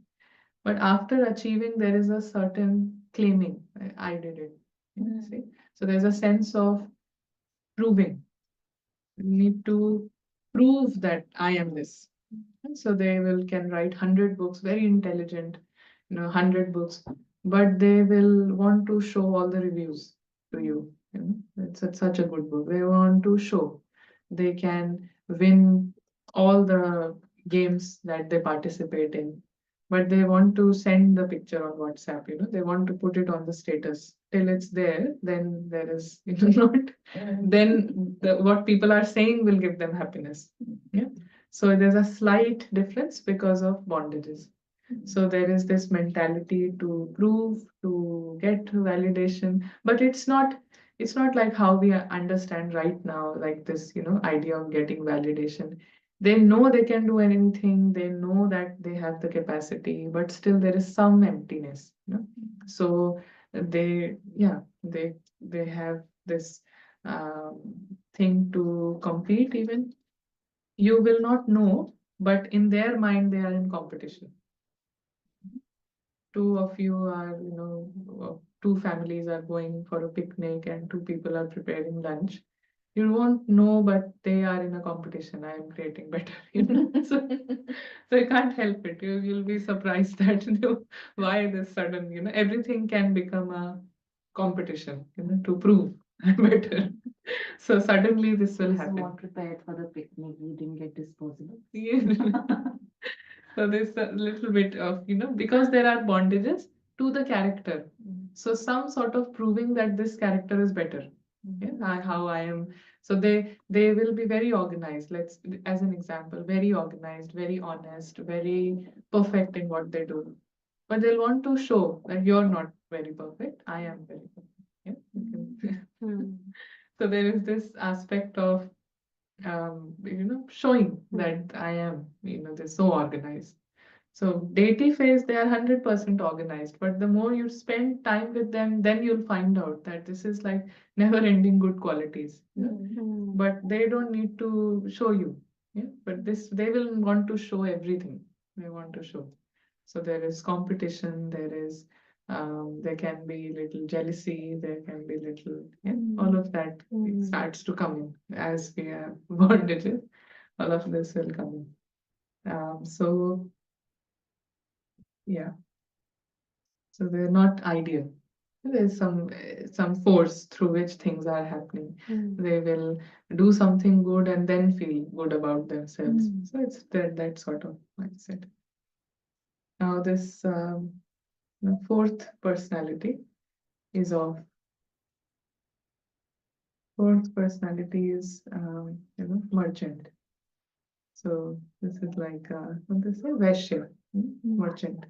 But after achieving, there is a certain claiming. I did it. See? So there's a sense of proving. You need to prove that I am this. So they will can write 100 books, very intelligent, 100 books, but they will want to show all the reviews to you. It's such a good book. They want to show they can win all the games that they participate in, but they want to send the picture on WhatsApp. They want to put it on the status. Till it's there, then there is not. Then what people are saying will give them happiness. Yeah. So there's a slight difference because of bondages. So there is this mentality to prove, to get validation, but it's not like how we understand right now, like this, idea of getting validation. They know they can do anything, they know that they have the capacity, but still there is some emptiness. So they have this um, thing to compete even. You will not know, but in their mind, they are in competition. Two of you are, two families are going for a picnic and two people are preparing lunch. You won't know, but they are in a competition. I am creating better. So you can't help it. You'll be surprised that why this sudden, everything can become a competition, to prove better. So suddenly this will happen. Not prepared for the picnic. You didn't get disposable. Yeah. So there's a little bit of, because there are bondages to the character. So some sort of proving that this character is better. Yeah, how I am. So they will be very organized. Let's, as an example, very organized, very honest, very perfect in what they do. But they'll want to show that you're not very perfect. I am very perfect. Yeah. So there is this aspect of showing that I am, they're so organized. So deity phase, they are 100% organized, but the more you spend time with them, then you'll find out that this is like never-ending good qualities. But they don't need to show you. Yeah, but this they will want to show everything. They want to show. So there is competition. There can be little jealousy. There can be little, all of that starts to come in as we are bondages. All of this will come in. So yeah. So they're not ideal. There's some force through which things are happening. They will do something good and then feel good about themselves. So it's that sort of mindset. Now this the fourth personality is of fourth personality is merchant. So this is like what they say, Vaishya, merchant.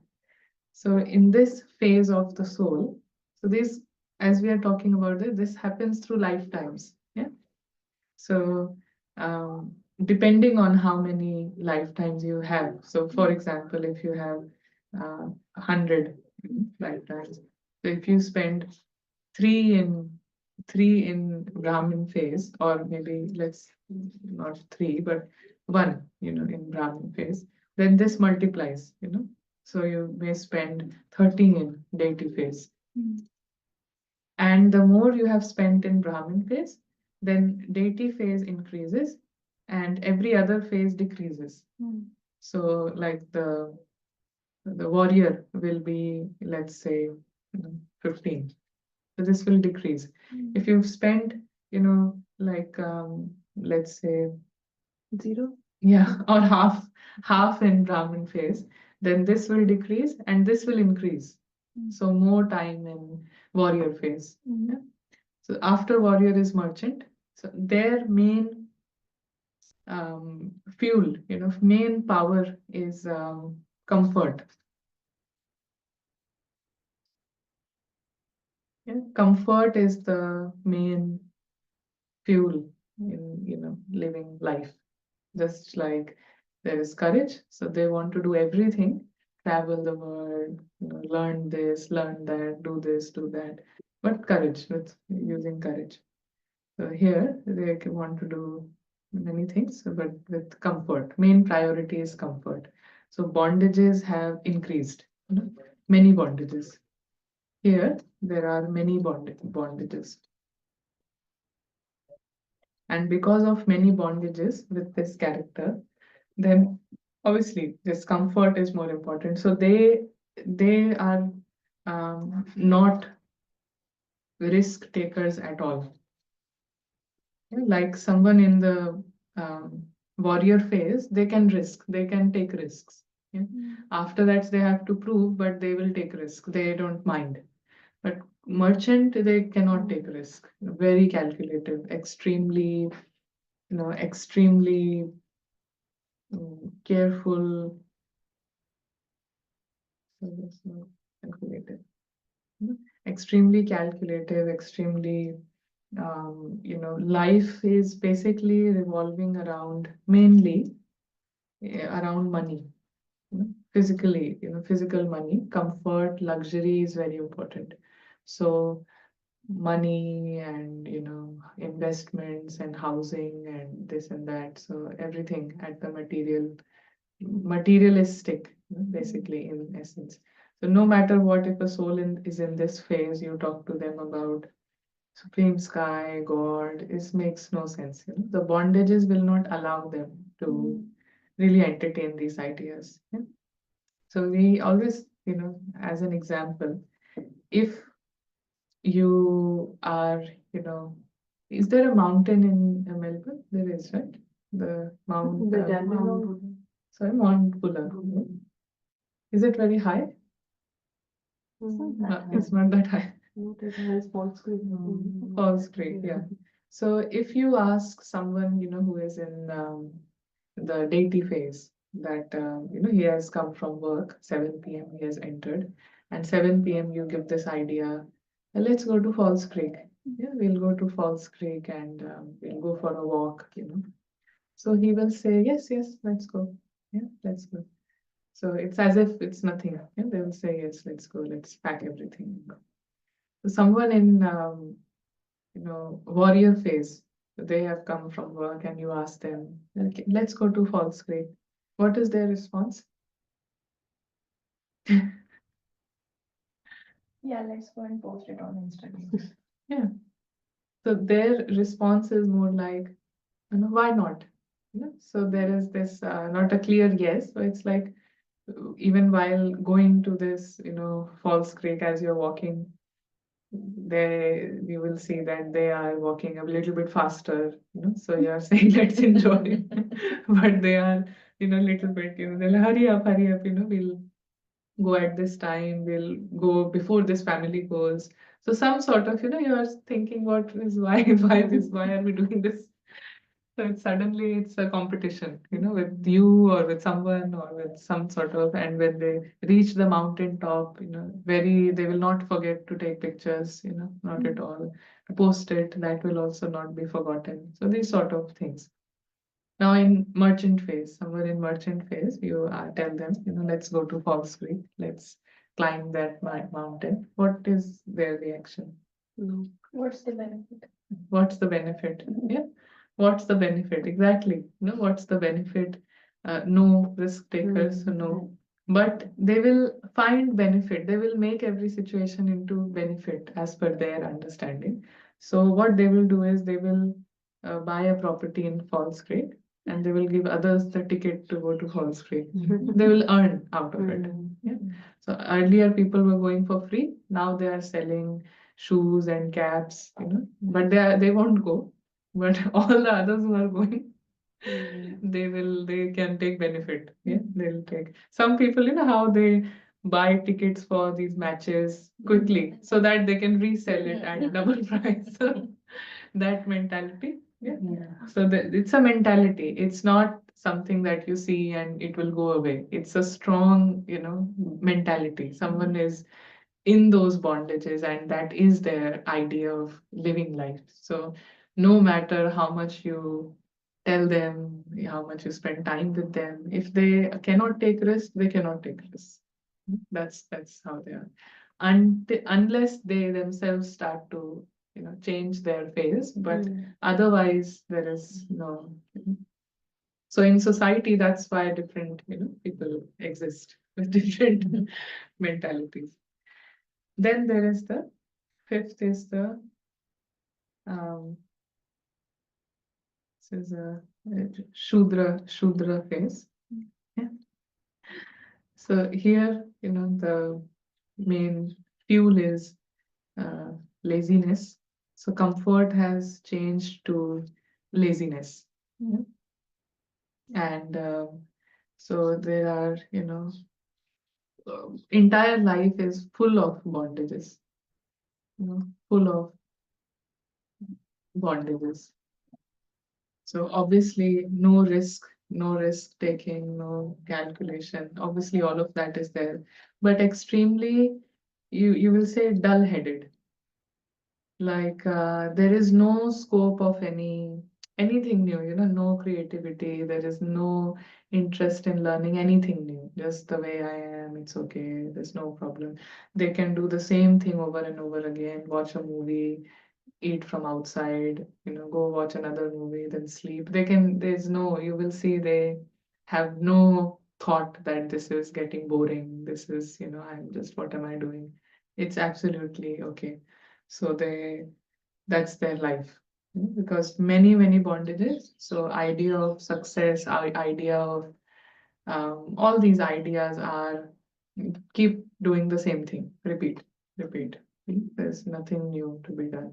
So in this phase of the soul, so this, as we are talking about this happens through lifetimes. Yeah. So depending on how many lifetimes you have. So for example, if you have 100 lifetimes, so if you spend three in three in Brahmin phase, or maybe let's not three, but one, in Brahmin phase, then this multiplies. So you may spend 30 in deity phase. And the more you have spent in Brahmin phase, then deity phase increases and every other phase decreases. So like the the warrior will be, let's say, 15. So this will decrease. If you've spent, like, let's say, 0. yeah, or half in Brahmin phase, then this will decrease and this will increase. So more time in warrior phase. Yeah. So after warrior is merchant. So their main fuel, main power is comfort. Yeah? Comfort is the main fuel in living life. Just like there is courage, so they want to do everything, travel the world, learn this, learn that, do this, do that, but courage, with using courage. So here they want to do many things, but with comfort. Main priority is comfort. So bondages have increased, many bondages. Here there are many bondages. And because of many bondages with this character, then obviously this comfort is more important. So they are not risk takers at all. Yeah, like someone in the warrior phase, they can risk, they can take risks. Yeah. After that, they have to prove, but they will take risk. They don't mind. But merchant, they cannot take risk. Very calculative, extremely, extremely careful. So that's not calculative. Extremely calculative, extremely, life is basically revolving around mainly around money. Physically, physical money, comfort, luxury is very important. So money and investments and housing and this and that. So everything at the materialistic, basically in essence. So no matter what, if a soul is in this phase, you talk to them about supreme sky, God, it makes no sense. The bondages will not allow them to really entertain these ideas. Yeah? So we always, as an example, if you are, is there a mountain in Melbourne? There is, right? The Mount, The Dandelion. sorry, Mount Buller. Is it very high? It's not that high. It has Falls Creek. Falls Creek, yeah. So if you ask someone, who is in the deity phase, that, he has come from work, 7 p.m. he has entered, and 7 p.m. you give this idea, let's go to Falls Creek. Yeah, we'll go to Falls Creek and we'll go for a walk, So he will say, yes, yes, let's go. Yeah, let's go. So it's as if it's nothing. Yeah, they will say, yes, let's go, let's pack everything. So someone in, warrior phase, they have come from work and you ask them, okay, let's go to Falls Creek. What is their response? Yeah, let's go and post it on Instagram. Yeah. So their response is more like, why not? So there is this not a clear yes, but it's like even while going to this, Falls Creek as you're walking, you will see that they are walking a little bit faster, so you're saying let's enjoy. But they are, little bit, they'll hurry up, we'll go at this time, we'll go before this family goes. So some sort of, you're thinking what is why are we doing this? So suddenly it's a competition, with you or with someone or with some sort of, and when they reach the mountain top, they will not forget to take pictures, not at all. To post it, that will also not be forgotten. So these sort of things. Now in merchant phase, somewhere in merchant phase, you tell them, let's go to Falls Creek, let's climb that mountain. What is their reaction? What's the benefit? What's the benefit? Yeah. What's the benefit? Exactly. What's the benefit? No risk takers, no. But they will find benefit. They will make every situation into benefit as per their understanding. So what they will do is they will buy a property in Falls Creek and they will give others the ticket to go to Falls Creek. They will earn out of it. Yeah. So earlier people were going for free. Now they are selling shoes and caps, but they won't go. But all the others who are going, they can take benefit. Yeah, they'll take. Some people, how they buy tickets for these matches quickly so that they can resell it at double price. That mentality. Yeah. So it's a mentality. It's not something that you see and it will go away. It's a strong, mentality. Someone is in those bondages and that is their idea of living life. So no matter how much you tell them, how much you spend time with them, if they cannot take risks, they cannot take risks. That's how they are. Unless they themselves start to change their phase, but otherwise there is no. So in society, that's why different people exist with different mentalities. Then there is the fifth is the this is a Shudra phase. Yeah. So here, the main fuel is laziness. So comfort has changed to laziness. Yeah. And so there are, entire life is full of bondages, full of bondages. So obviously, no risk taking, no calculation. Obviously, all of that is there, but extremely, you will say dull-headed. Like there is no scope of anything new. No creativity. There is no interest in learning anything new. Just the way I am, it's okay. There's no problem. They can do the same thing over and over again. Watch a movie, eat from outside, go watch another movie, then sleep. You will see they have no thought that this is getting boring. This is, what am I doing? It's absolutely okay. So that's their life. Because many bondages. So idea of success, idea of all these ideas are keep doing the same thing, repeat. There's nothing new to be done.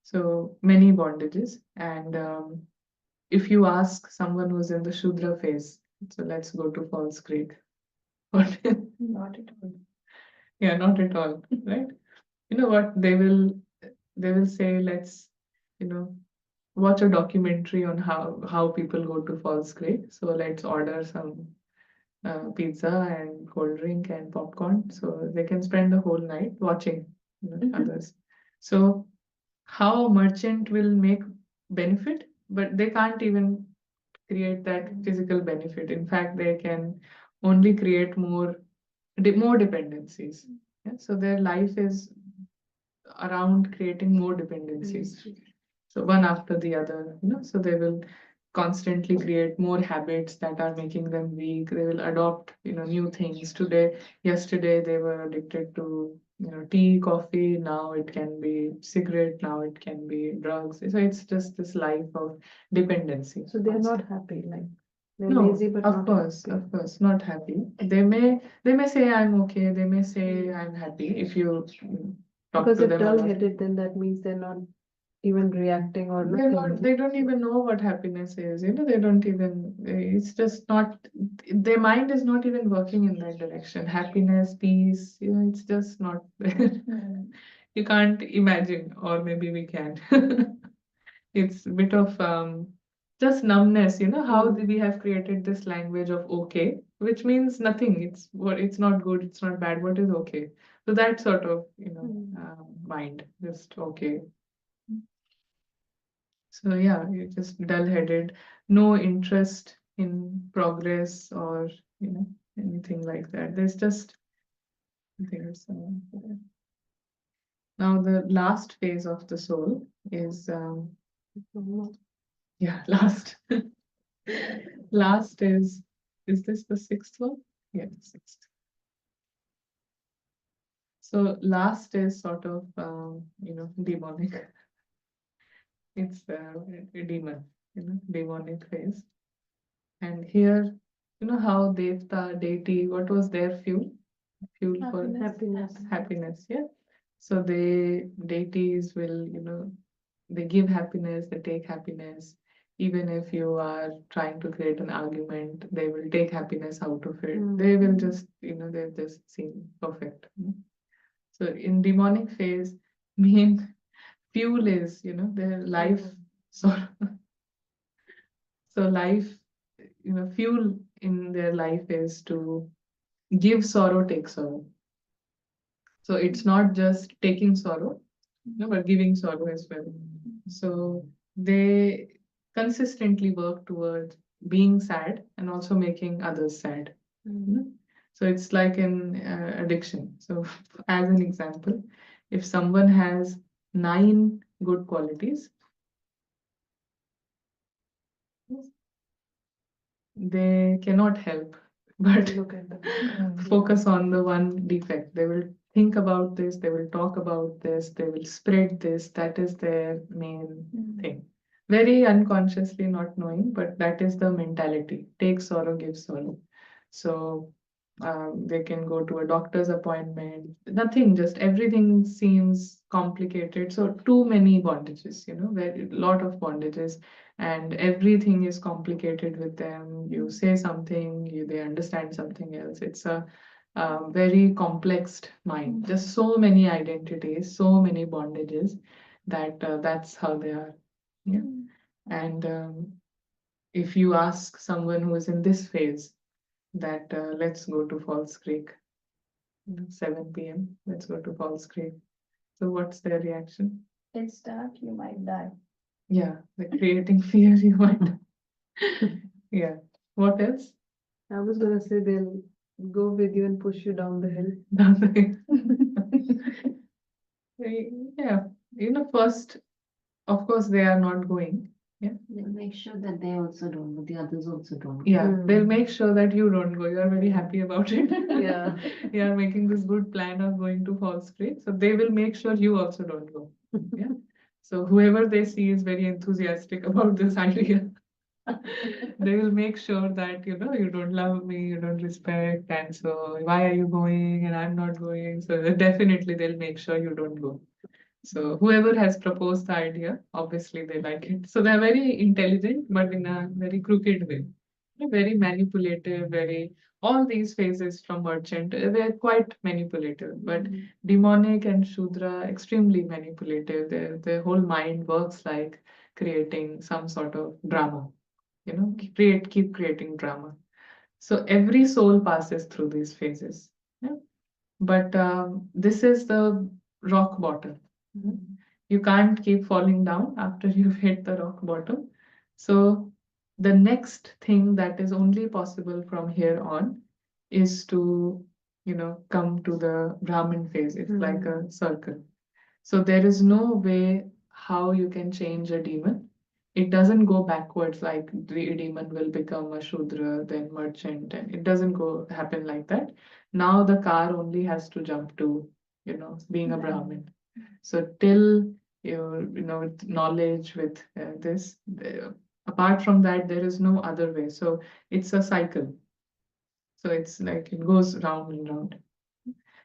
So many bondages. And if you ask someone who's in the Shudra phase, so let's go to Falls Creek. What? Not at all. Yeah, not at all, right? You know what? They will say, let's, watch a documentary on how people go to Falls Creek. So let's order some pizza and cold drink and popcorn. So they can spend the whole night watching others. So how merchant will make benefit, but they can't even create that physical benefit. In fact, they can only create more dependencies. Yeah? So their life is around creating more dependencies. So one after the other, so they will constantly create more habits that are making them weak. They will adopt, new things. Yesterday they were addicted to, tea, coffee. Now it can be cigarette. Now it can be drugs. So it's just this life of dependency. So they're not happy, like they're No, lazy but of not course, happy. of course, not happy. They may say I'm okay. They may say I'm happy. If you talk Because to if them a lot. dull-headed, then that means they're not even reacting or nothing. They don't even know what happiness is. They don't even, it's just not, their mind is not even working in that direction. Happiness, peace, it's just not there. You can't imagine, or maybe we can. It's a bit of just numbness, how we have created this language of okay, which means nothing. It's not good, it's not bad, what is okay? So that sort of, mind, just okay. So yeah, you're just dull-headed, no interest in progress or anything like that. There's now the last phase of the soul is yeah, last. Last is this the sixth one? Yeah, the sixth. So last is sort of demonic. It's a demon, demonic phase. And here, you know how Devta, deity, what was their fuel? Fuel for Happiness. happiness, yeah. So they deities will, they give happiness, they take happiness. Even if you are trying to create an argument, they will take happiness out of it. They will just, they just seem perfect. So in demonic phase, main fuel is, their life. So, so life, fuel in their life is to give sorrow, take sorrow. So it's not just taking sorrow, but giving sorrow as well. So they consistently work towards being sad and also making others sad. So it's like an addiction. So, as an example, if someone has 9 good qualities, they cannot help but Look at them. focus on the one defect. They will think about this, they will talk about this, they will spread this. That is their main thing. Very unconsciously, not knowing, but that is the mentality. Take sorrow, give sorrow. So they can go to a doctor's appointment. Nothing, just everything seems complicated. So too many bondages, very lot of bondages, and everything is complicated with them. You say something, they understand something else. It's a very complex mind. Just so many identities, so many bondages that that's how they are. Yeah. And if you ask someone who is in this phase that let's go to Falls Creek, 7 p.m., let's go to Falls Creek. So what's their reaction? It's dark, you might die. Yeah, the creating fear you might. Yeah. What else? I was gonna say they'll go with you and push you down the hill. Nothing. Yeah. First, of course, they are not going. They'll make sure that they also don't go, the others also don't go. Yeah, they'll make sure that you don't go. You are very happy about it. Yeah. You are making this good plan of going to Falls Creek. So they will make sure you also don't go. Yeah. So whoever they see is very enthusiastic about this idea. They will make sure that you don't love me, you don't respect, and so why are you going and I'm not going? So definitely they'll make sure you don't go. So whoever has proposed the idea, obviously they like it. So they're very intelligent, but in a very crooked way. Very manipulative, very all these phases from merchant, they're quite manipulative. But demonic and Shudra, extremely manipulative. Their whole mind works like creating some sort of drama. Keep creating drama. So every soul passes through these phases. Yeah? But this is the rock bottom. You can't keep falling down after you've hit the rock bottom. So the next thing that is only possible from here on is to, come to the Brahmin phase. It's like a circle. So there is no way how you can change a demon. It doesn't go backwards like the demon will become a Shudra, then merchant, and it doesn't go happen like that. Now the car only has to jump to, being a Brahmin. So till with knowledge, with this, apart from that, there is no other way. So it's a cycle. So it's like it goes round and round.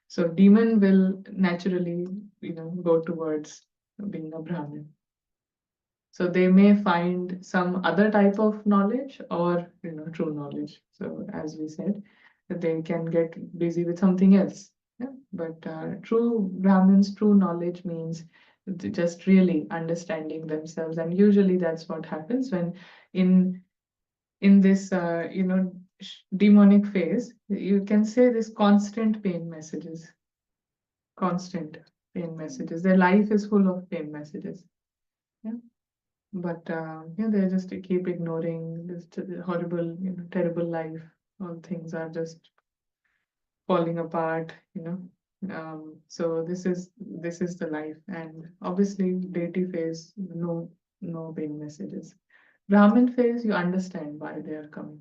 So demon will naturally, go towards being a Brahmin. So they may find some other type of knowledge or, true knowledge. So as we said, that they can get busy with something else. Yeah? But true Brahmins, true knowledge means just really understanding themselves. And usually that's what happens when in in this, demonic phase, you can say this constant pain messages, constant pain messages. Their life is full of pain messages. Yeah. But they just keep ignoring this horrible, terrible life. All things are just falling apart. So this is the life, and obviously deity phase, no pain messages. Brahmin phase, you understand why they are coming.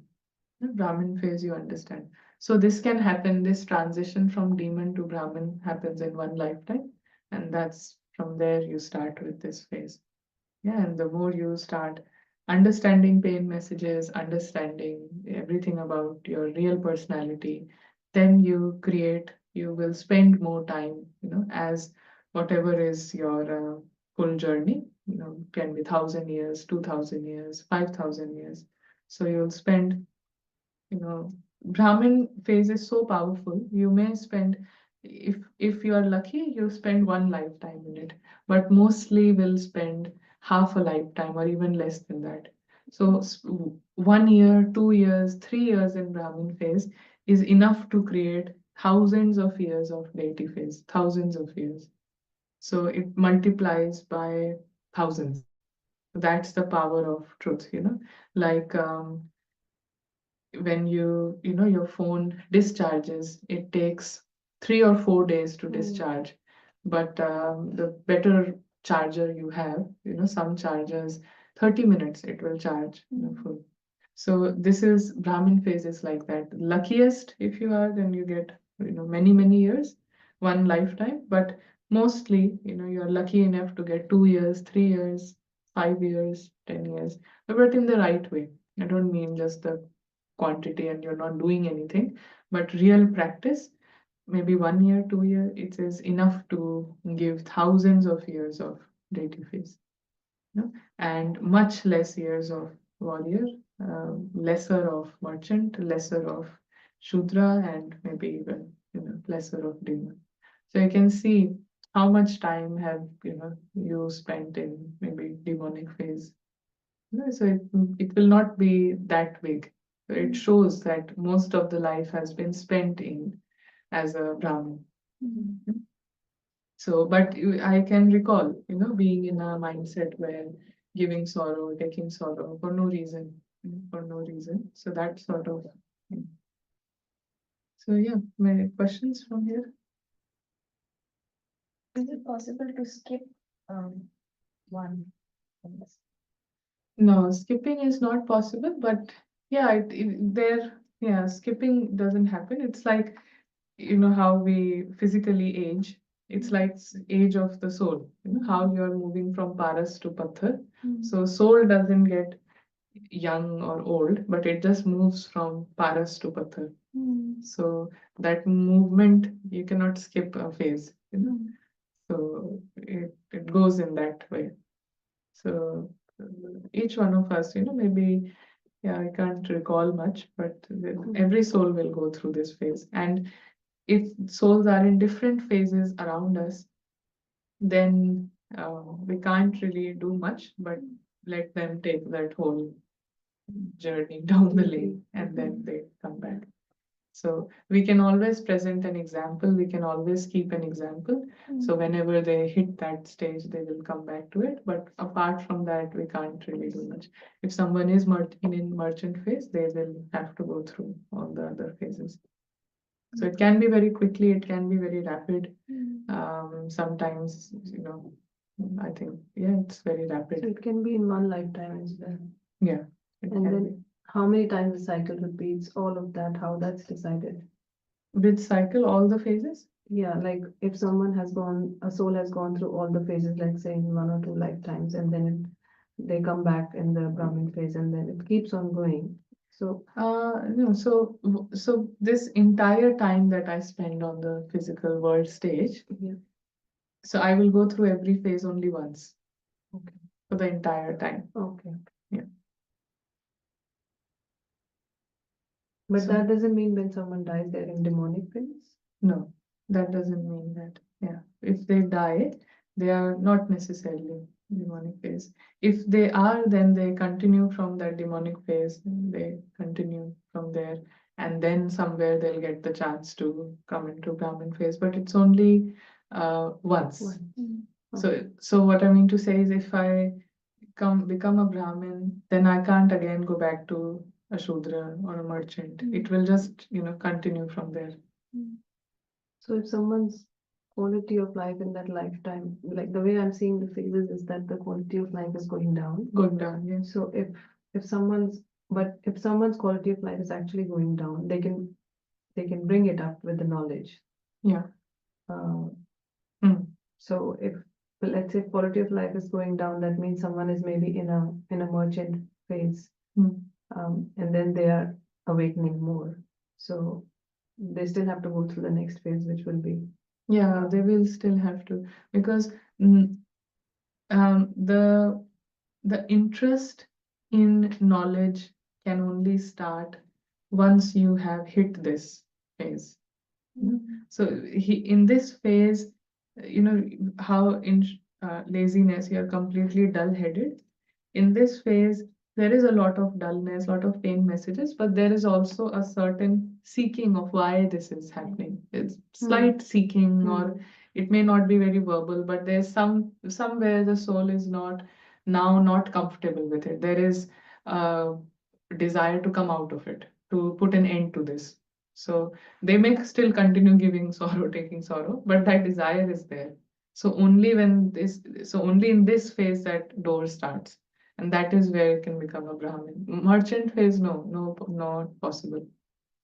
Brahmin phase, you understand. So this can happen, this transition from demon to Brahmin happens in one lifetime, and that's from there you start with this phase. Yeah, and the more you start understanding pain messages, understanding everything about your real personality, then you will spend more time, as whatever is your full journey, can be 1,000 years, 2,000 years, 5,000 years. So you'll spend, you know, Brahmin phase is so powerful. You may spend, if you are lucky, you spend one lifetime in it, but mostly will spend half a lifetime or even less than that. So 1 year, 2 years, 3 years in Brahmin phase is enough to create thousands of years of deity phase, thousands of years. So it multiplies by thousands. That's the power of truth, like when your phone discharges, it takes 3 or 4 days to discharge. But the better charger you have, some chargers, 30 minutes it will charge full. So this is Brahmin phases like that. Luckiest if you are, then you get many many years, one lifetime. But mostly, you're lucky enough to get 2 years, 3 years, 5 years, 10 years, but in the right way. I don't mean just the quantity and you're not doing anything, but real practice, maybe 1 year, 2 year, it is enough to give thousands of years of deity phase, and much less years of warrior, lesser of merchant, lesser of Shudra, and maybe even lesser of demon. So you can see how much time have you spent in maybe demonic phase. So it will not be that big. So it shows that most of the life has been spent in as a Brahmin. So, but I can recall, being in a mindset where giving sorrow, taking sorrow for no reason, for no reason. So that sort of. So yeah, my questions from here. Is it possible to skip one? No, skipping is not possible, but yeah, yeah, skipping doesn't happen. It's like, how we physically age. It's like age of the soul, how you're moving from paras to patthar. So soul doesn't get young or old, but it just moves from paras to patthar. So that movement, you cannot skip a phase, So it goes in that way. So each one of us, maybe, yeah, I can't recall much, but every soul will go through this phase. And if souls are in different phases around us, then we can't really do much, but let them take that whole journey down the lane and then they come back. So we can always present an example, we can always keep an example. So whenever they hit that stage, they will come back to it. But apart from that, we can't really do much. If someone is in merchant phase, they will have to go through all the other phases. So it can be very quickly, it can be very rapid. Sometimes, I think, yeah, it's very So rapid. it can be in one lifetime as well. Yeah. It And can then how many times the cycle repeats, all of that, how that's decided. be. Which cycle, all the phases? Yeah, like if someone has gone, a soul has gone through all the phases, like say in 1 or 2 lifetimes, and then they come back in the Brahmin phase, and then it keeps on going. So No, so this entire time that I spend on the physical world stage, yeah, so I will go through every phase only once. Okay. For the entire time. Okay. Yeah. But So- that doesn't mean when someone dies, they're in demonic phase. No, that doesn't mean that. Yeah. If they die, they are not necessarily demonic phase. If they are, then they continue from that demonic phase, they continue from there, and then somewhere they'll get the chance to come into Brahmin phase, but it's only once. So what I mean to say is, if I become a Brahmin, then I can't again go back to a Shudra or a merchant. It will just, continue from there. So if someone's quality of life in that lifetime, like the way I'm seeing the phases is that the quality of life is going down. Going down, yes. So if someone's quality of life is actually going down, they can bring it up with the knowledge. Yeah. Uh, Hmm. So if let's say quality of life is going down, that means someone is maybe in a merchant phase, Hmm. and then they are awakening more. So they still have to go through the next phase, which will be Yeah, they will still have to, because mm, um, the the interest in knowledge can only start once you have hit this phase. So in this phase, you know how in laziness you're completely dull-headed. In this phase, there is a lot of dullness, lot of pain messages, but there is also a certain seeking of why this is happening. It's slight seeking, or it may not be very verbal, but there's somewhere the soul is not comfortable with it. There is a desire to come out of it, to put an end to this. So they may still continue giving sorrow, taking sorrow, but that desire is there. So only in this phase that door starts, and that is where it can become a Brahmin. Merchant phase, no, no, not possible.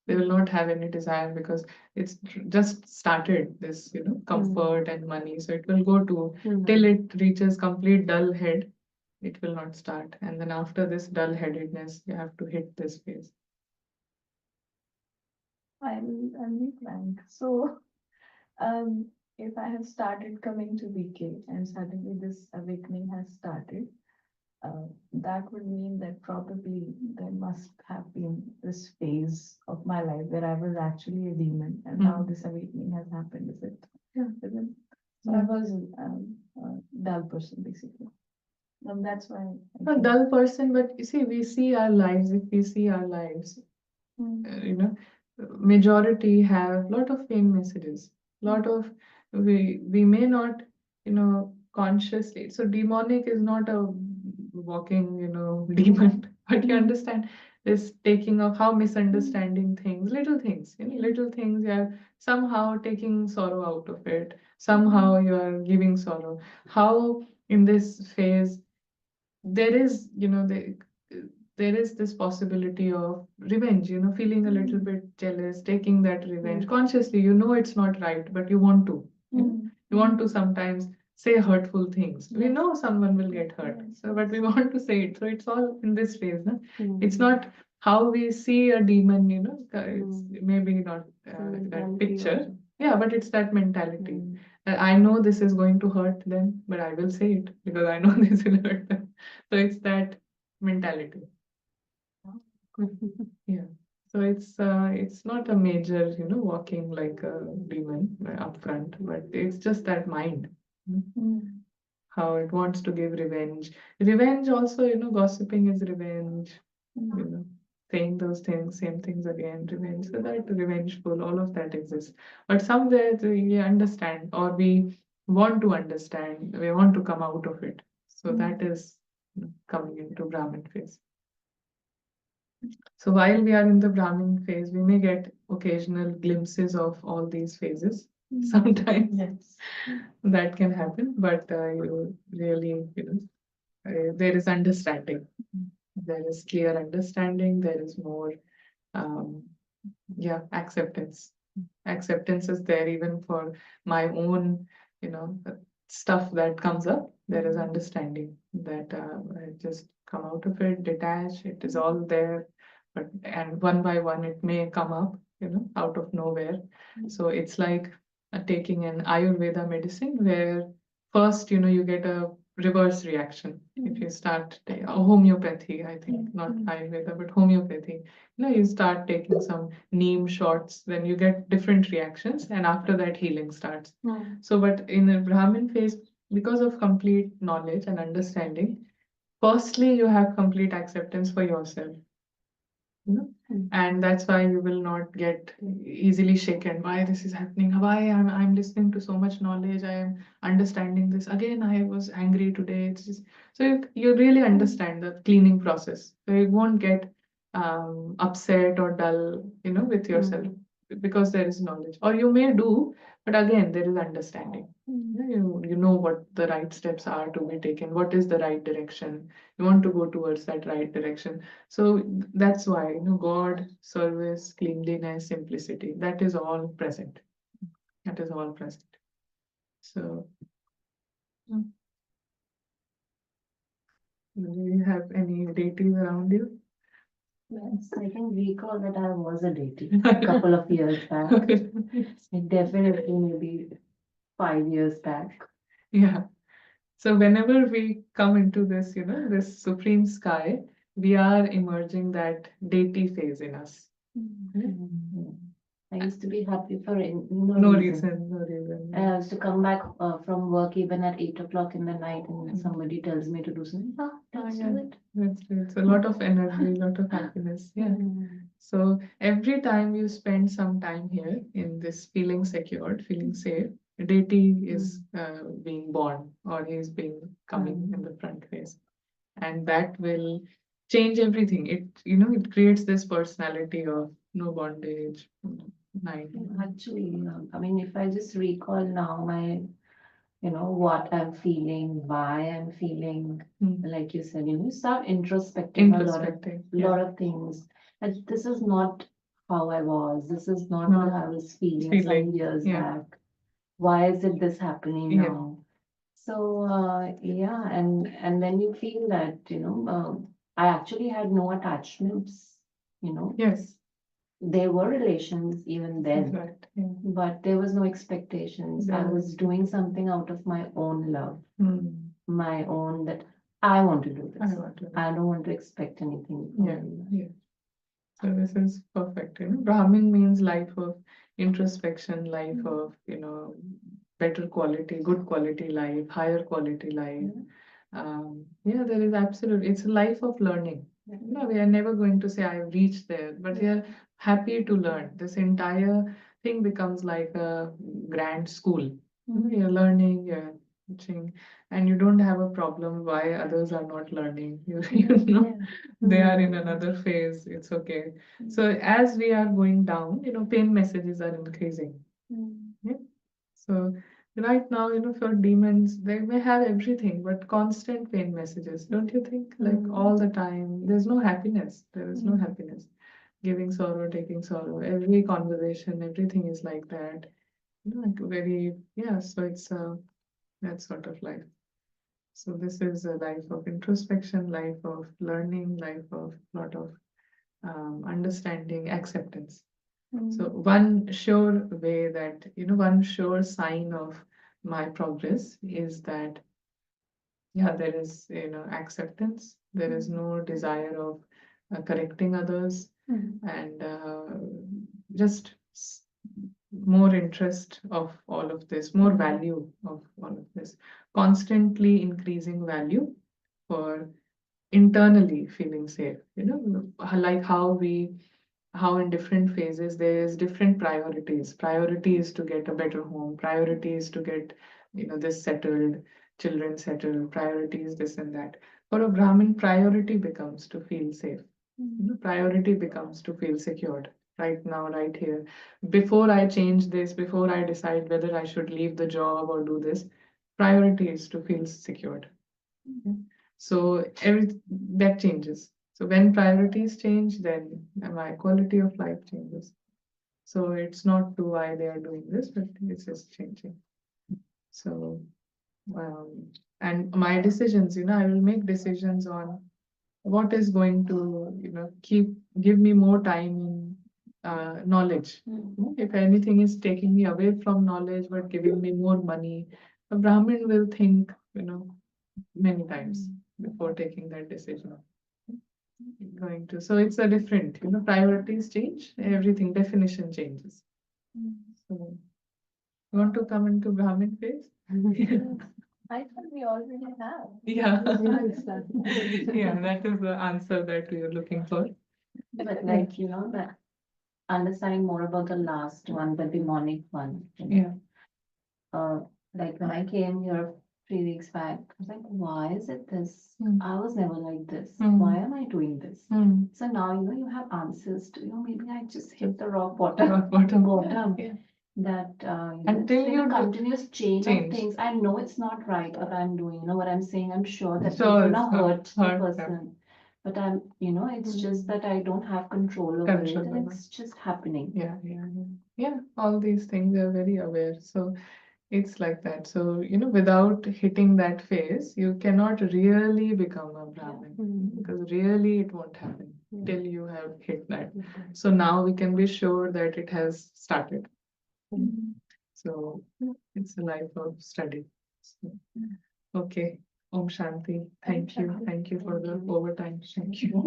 They will not have any desire because it's just started this, comfort and money. So it will go to till it reaches complete dull head. It will not start, and then after this dull headedness, you have to hit this phase. I'll be frank. So, if I have started coming to VK and suddenly this awakening has started, that would mean that probably there must have been this phase of my life where I was actually a demon, and now this awakening has happened. Is it? Yeah. Is it? So I was a dull person basically, and that's why. A dull person, but you see, we see our lives. If we see our lives, Mm. majority have lot of pain messages, lot of we may not consciously. So demonic is not a walking demon, but you understand this taking of how misunderstanding things, little things, little things, yeah, somehow taking sorrow out of it, somehow you are giving sorrow. How in this phase there is there is this possibility of revenge, feeling a little bit jealous, taking that revenge consciously. It's not right, but you want to. You want to sometimes say hurtful things. We know someone will get hurt, so but we want to say it. So it's all in this phase. No? It's not how we see a demon. It's maybe not that picture. Yeah, but it's that mentality. I know this is going to hurt them, but I will say it because I know this will hurt them. So it's that mentality. Yeah. So it's not a major, walking like a demon up front, but it's just that mind. How it wants to give revenge. Revenge also, gossiping is revenge. Saying those things, same things again, revenge. So that revengeful, all of that exists. But somewhere we understand, or we want to understand, we want to come out of it. So that is coming into Brahmin phase. So while we are in the Brahmin phase, we may get occasional glimpses of all these phases. Sometimes Yes. that can happen, but you really, there is understanding. There is clear understanding. There is more, um, acceptance. Acceptance is there even for my own, stuff that comes up. There is understanding that I just come out of it, detach. It is all there, and one by one it may come up, out of nowhere. So it's like taking an Ayurveda medicine where first, you get a reverse reaction. If you start homeopathy, I think, not Ayurveda, but homeopathy. You start taking some neem shots, then you get different reactions, and after that healing starts. So, but in the Brahmin phase, because of complete knowledge and understanding, firstly, you have complete acceptance for yourself. And that's why you will not get easily shaken. Why this is happening? Why I'm listening to so much knowledge? I am understanding this. Again, I was angry today. It's just so you really understand the cleaning process. So you won't get upset or dull, with yourself because there is knowledge. Or you may do, but again, there is understanding. You know what the right steps are to be taken. What is the right direction? You want to go towards that right direction. So that's why, God, service, cleanliness, simplicity, that is all present. That is all present. So Do you have any deities around you? Yes, I can recall that I was a deity a couple of years back. Like definitely maybe 5 years back. Yeah. So whenever we come into this, this supreme sky, we are emerging that deity phase in us. Mhm. I used to be happy for no No reason. reason, no reason. I used to come back from work even at 8 o'clock in the night, and Mhm. somebody tells me to do something. Ah, let's yeah. do it. It's a lot of energy, a lot of happiness. Yeah. Mm. So every time you spend some time here in this feeling secured, feeling safe, a deity is being born or he's being coming in the front face. And that will change everything. It creates this personality of no bondage, night. Actually, I mean, if I just recall now what I'm feeling, why I'm feeling, Mm. like you said, you start introspecting Introspecting. lot of things. And this is not how I was. This is not No. what I was feeling Feeling, some years yeah. back. Why is it this happening Yeah. now? So yeah, and when you feel that, I actually had no attachments, Yes. there were relations even then, Right. Yeah. but there was no expectations. I There was is. doing something out of my own love, Mm. my own that I want to do I this. want to. I don't want to expect anything from Yeah. anyone. Yeah. So this is perfect. Brahmin means life of introspection, life of, better quality, good quality life, higher quality life. Yeah, there is absolutely, it's a life of learning. We are never going to say I've reached there, but we are happy to learn. This entire thing becomes like a grand school. You're learning, you're teaching, and you don't have a problem why others are not learning. They are in another phase. It's okay. So as we are going down, pain messages are increasing. Yeah. So right now, for demons, they may have everything, but constant pain messages, don't you think? Like all the time, there's no happiness. There is no happiness. Giving sorrow, taking sorrow. Every conversation, everything is like that. Like very, yeah. So it's that sort of life. So this is a life of introspection, life of learning, life of lot of understanding, acceptance. So one sure way that, one sure sign of my progress is that, yeah, there is, acceptance. There is no desire of correcting others and just more interest of all of this, more value of all of this, constantly increasing value for internally feeling safe, like how in different phases there is different priorities. Priority is to get a better home. Priority is to get, this settled, children settled. Priority is this and that. For a Brahmin, priority becomes to feel safe. Priority becomes to feel secured right now, right here. Before I change this, before I decide whether I should leave the job or do this, priority is to feel secured. So that changes. So when priorities change, then my quality of life changes. So it's not to why they are doing this, but it's just changing. So and my decisions, I will make decisions on what is going to, give me more time in knowledge. If anything is taking me away from knowledge but giving me more money, a Brahmin will think, many times before taking that decision. Going to, so it's a different, priorities change, everything, definition changes. So, you want to come into Brahmin phase? I thought we already have. Yeah. Yeah, that is the answer that we are looking for. But like, that understanding more about the last one, the demonic one. Yeah. Like when I came here 3 weeks back, I was like, why is it this? I was never like this. Why am I doing this? So now, you have answers to, maybe I just hit the rock bottom. Rock bottom. Bottom. Yeah. That, Until it's been you a continuous change of change. things. I know it's not right what I'm doing, what I'm saying. I'm sure that Sure, it's gonna hurt the hurt them. person. But it's just that I don't have control over Control it, over and it's just happening. Yeah, all these things are very aware. So It's like that. So, without hitting that phase, you cannot really become a Brahmin because really it won't happen till you have hit that. So now we can be sure that it has started. So it's a life of study. So, okay. Om Shanti. Thank you. Shanti. Thank you for the Thank you. overtime. Thank you.